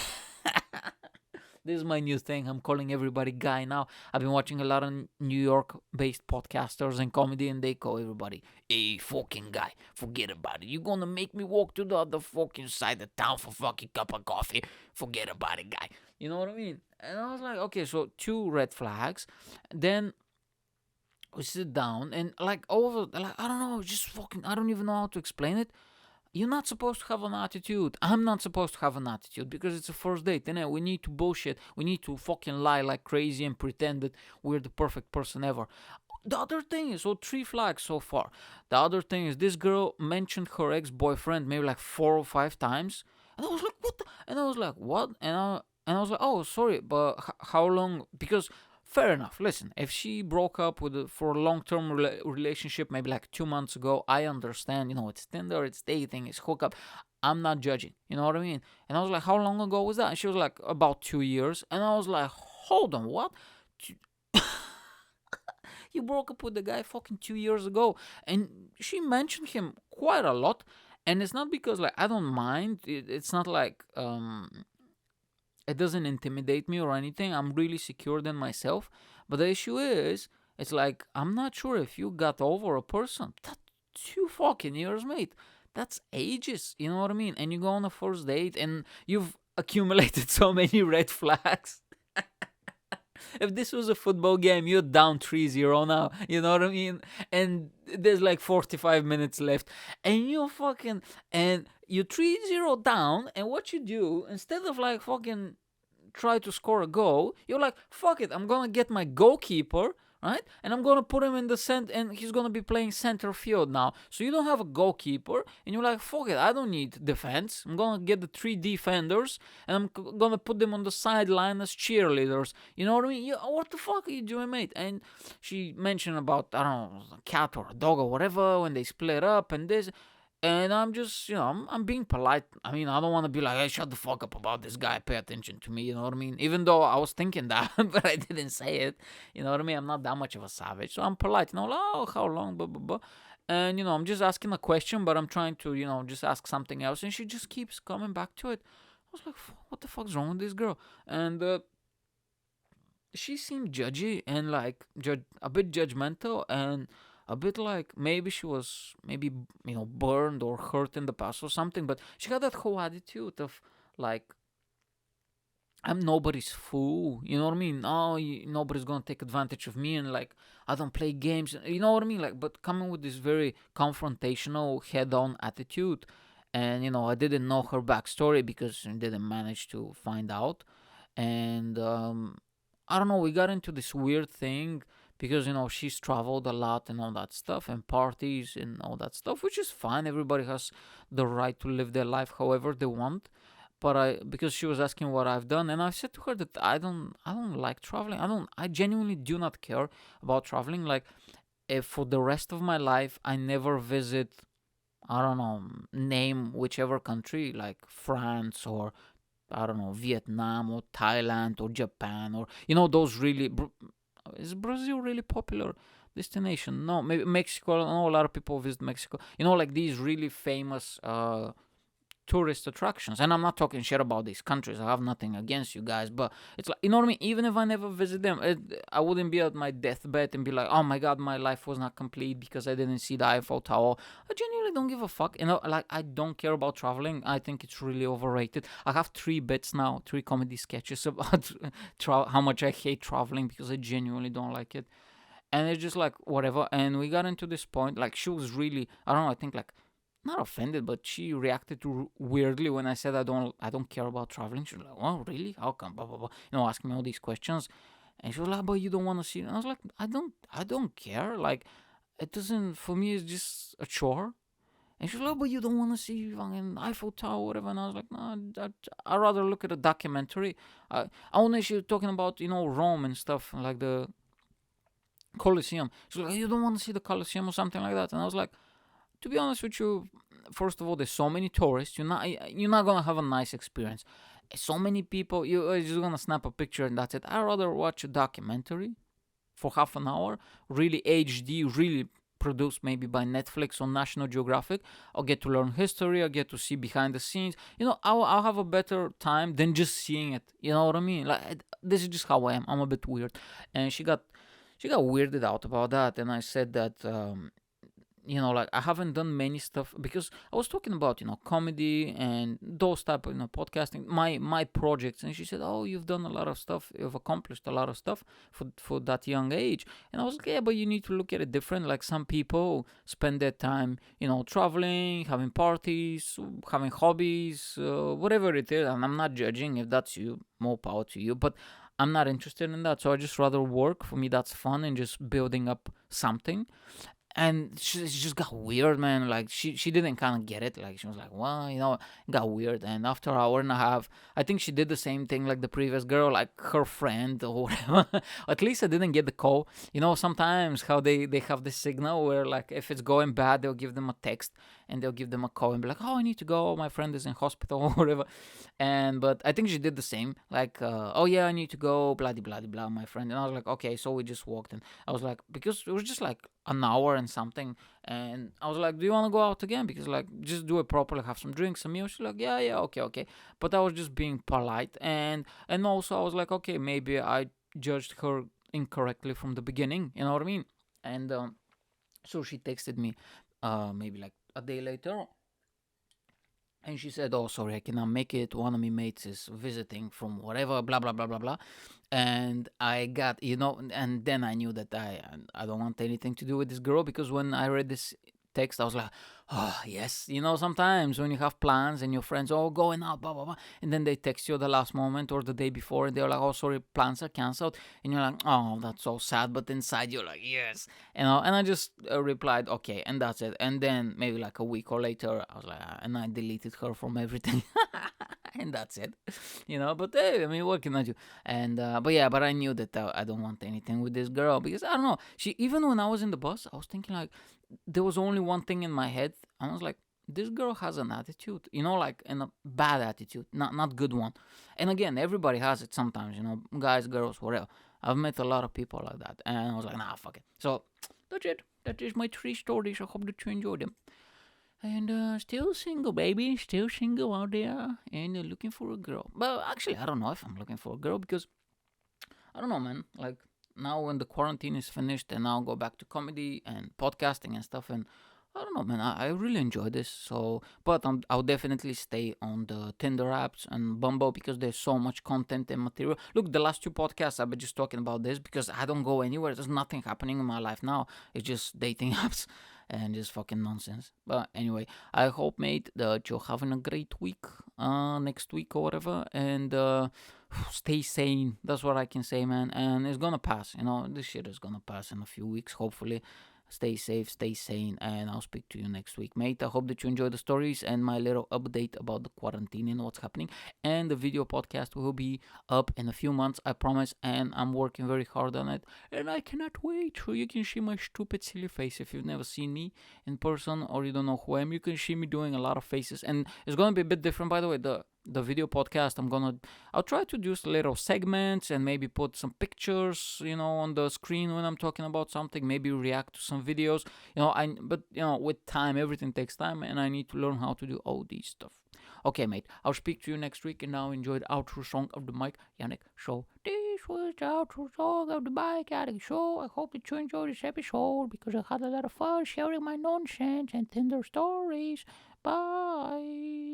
This is my new thing. I'm calling everybody guy now. I've been watching a lot of New York-based podcasters and comedy, and they call everybody, hey, fucking guy, forget about it. You're gonna make me walk to the other fucking side of town for fucking cup of coffee. Forget about it, guy. You know what I mean? And I was like, okay, so two red flags. Then we sit down and like over, like I don't know, just fucking, I don't even know how to explain it. You're not supposed to have an attitude. I'm not supposed to have an attitude because it's a first date. And we need to bullshit. We need to fucking lie like crazy and pretend that we're the perfect person ever. The other thing is, so 3 flags so far. The other thing is, this girl mentioned her ex-boyfriend maybe like 4 or 5 times. And I was like, what? And I was like, what? And I was like, oh, sorry, but how long? Because fair enough. Listen, if she broke up for a long-term relationship, maybe like 2 months ago, I understand. It's Tinder, it's dating, it's hookup. I'm not judging. You know what I mean? And I was like, how long ago was that? And she was like, about 2 years. And I was like, hold on, what? You broke up with the guy fucking 2 years ago. And she mentioned him quite a lot. And it's not because like I don't mind. It's not like it doesn't intimidate me or anything. I'm really secure in myself. But the issue is, it's like I'm not sure if you got over a person. That's 2 fucking years, mate. That's ages. You know what I mean? And you go on a first date and you've accumulated so many red flags. If this was a football game, you're down 3-0 now. You know what I mean? And there's like 45 minutes left. And you're 3-0 down. And what you do, instead of like fucking try to score a goal, you're like, fuck it, I'm gonna get my goalkeeper, right? And I'm gonna put him in the center, and he's gonna be playing center field now. So you don't have a goalkeeper, and you're like, fuck it, I don't need defense. I'm gonna get the 3 defenders, and I'm gonna put them on the sideline as cheerleaders. You know what I mean? What the fuck are you doing, mate? And she mentioned about, I don't know, a cat or a dog or whatever when they split up and this. And I'm just, I'm being polite. I mean, I don't want to be like, hey, shut the fuck up about this guy. Pay attention to me. You know what I mean? Even though I was thinking that, but I didn't say it. You know what I mean? I'm not that much of a savage. So I'm polite. Like, oh, how long? Blah, blah, blah. And, I'm just asking a question, but I'm trying to, just ask something else. And she just keeps coming back to it. I was like, what the fuck's wrong with this girl? And she seemed judgy and like a bit judgmental and a bit like maybe she was burned or hurt in the past or something, but she had that whole attitude of like, I'm nobody's fool. You know what I mean? Oh, nobody's gonna take advantage of me, and like I don't play games. You know what I mean? Like, but coming with this very confrontational, head-on attitude, and I didn't know her backstory because I didn't manage to find out, and I don't know. We got into this weird thing because she's traveled a lot and all that stuff, and parties and all that stuff, which is fine. Everybody has the right to live their life however they want. But because she was asking what I've done, and I said to her that I don't like traveling. I genuinely do not care about traveling. Like, if for the rest of my life I never visit, I don't know, name whichever country, like France or I don't know, Vietnam or Thailand or Japan, or those really. Is Brazil really popular destination? No, maybe Mexico. I know a lot of people visit Mexico. Like these really famous tourist attractions. And I'm not talking shit about these countries. I have nothing against you guys, but it's like, you know what I mean? Even if I never visit them, I wouldn't be at my deathbed and be like, oh my god, my life was not complete because I didn't see the Eiffel Tower. I genuinely don't give a fuck. Like, I don't care about traveling. I think it's really overrated. I have 3 bits now, 3 comedy sketches about how much I hate traveling because I genuinely don't like it. And it's just like, whatever. And we got into this point, like, she was really, I don't know, I think like, not offended, but she reacted to weirdly when I said I don't care about traveling. She was like, "Oh, really? How come?" Blah blah blah. Asking me all these questions, and she was like, "But you don't want to see?" And I was like, I don't care. Like, it doesn't for me. It's just a chore." And she was like, "But you don't want to see fucking Eiffel Tower, or whatever." And I was like, "No, I'd rather look at a documentary." Only she was talking about Rome and stuff, like the Colosseum. She was like, "You don't want to see the Colosseum or something like that?" And I was like, to be honest with you, first of all, there's so many tourists. You're not gonna have a nice experience. So many people. You're just gonna snap a picture and that's it. I'd rather watch a documentary for half an hour, really HD, really produced maybe by Netflix or National Geographic. I'll get to learn history. I'll get to see behind the scenes. I'll have a better time than just seeing it. You know what I mean? Like, this is just how I am. I'm a bit weird, and she got weirded out about that, and I said that like I haven't done many stuff because I was talking about comedy and those type of podcasting, my projects, and she said, "Oh, you've done a lot of stuff, you've accomplished a lot of stuff for that young age." And I was like, "Yeah, but you need to look at it different. Like some people spend their time, traveling, having parties, having hobbies, whatever it is. And I'm not judging if that's you, more power to you, but." I'm not interested in that, so I just rather work. For me, that's fun and just building up something. And she just got weird, man. Like she didn't kind of get it. Like she was like, well, it got weird. And after an hour and a half, I think she did the same thing like the previous girl, like her friend or whatever. At least I didn't get the call. Sometimes how they have this signal where like if it's going bad, they'll give them a text and they'll give them a call and be like, oh, I need to go, my friend is in hospital or whatever. But I think she did the same, like, oh yeah, I need to go, blah blah blah blah, my friend. And I was like, okay. So we just walked, and I was like, because it was just like an hour and something, and I was like, do you want to go out again? Because like, just do it properly, have some drinks, some meals. She's like, yeah, yeah, okay, okay. But I was just being polite, and also I was like, okay, maybe I judged her incorrectly from the beginning. You know what I mean? And so she texted me, maybe like a day later, and she said, "Oh, sorry, I cannot make it. One of my mates is visiting from whatever, blah blah blah blah blah." And I got, and then I knew that I don't want anything to do with this girl, because when I read this text, I was like, "Oh yes." Sometimes when you have plans and your friends all going out, blah blah blah, and then they text you at the last moment or the day before, and they're like, "Oh, sorry, plans are cancelled," and you're like, "Oh, that's so sad," but inside you're like, "Yes." And I just replied, "Okay," and that's it. And then maybe like a week or later, I was like, and I deleted her from everything, and that's it. But hey, I mean, what can I do? And but I knew that I don't want anything with this girl, because I don't know. She, even when I was in the bus, I was thinking like, there was only one thing in my head. I was like, this girl has an attitude, like, and a bad attitude, not good one. And again, everybody has it sometimes, guys, girls, whatever. I've met a lot of people like that, and I was like, nah, fuck it. So that's it. That is my 3 stories. I hope that you enjoy them. And still single, baby, still single out there, and looking for a girl. Well, actually, I don't know if I'm looking for a girl, because I don't know, man. Like, now when the quarantine is finished, and I'll go back to comedy and podcasting and stuff, and I don't know, man. I really enjoy this. So, but I'll definitely stay on the Tinder apps and Bumble, because there's so much content and material. Look, the last 2 podcasts I've been just talking about this, because I don't go anywhere. There's nothing happening in my life now. It's just dating apps and just fucking nonsense. But anyway, I hope, mate, that you're having a great week, next week or whatever, and stay sane. That's what I can say, man. And it's gonna pass. This shit is gonna pass in a few weeks, hopefully. Stay safe, stay sane, and I'll speak to you next week, mate. I hope that you enjoy the stories and my little update about the quarantine and what's happening. And the video podcast will be up in a few months, I promise, and I'm working very hard on it. And I cannot wait so you can see my stupid, silly face. If you've never seen me in person or you don't know who I am, you can see me doing a lot of faces. And it's gonna be a bit different, by the way. The video podcast, I'll try to do little segments and maybe put some pictures, on the screen when I'm talking about something, maybe react to some videos, but with time, everything takes time, and I need to learn how to do all these stuff. Okay, mate, I'll speak to you next week, and now enjoy the outro song of the mic, Yanek Show. This was the outro song of the mic, Yanek Show. I hope that you enjoyed this episode, because I had a lot of fun sharing my nonsense and Tinder stories. Bye.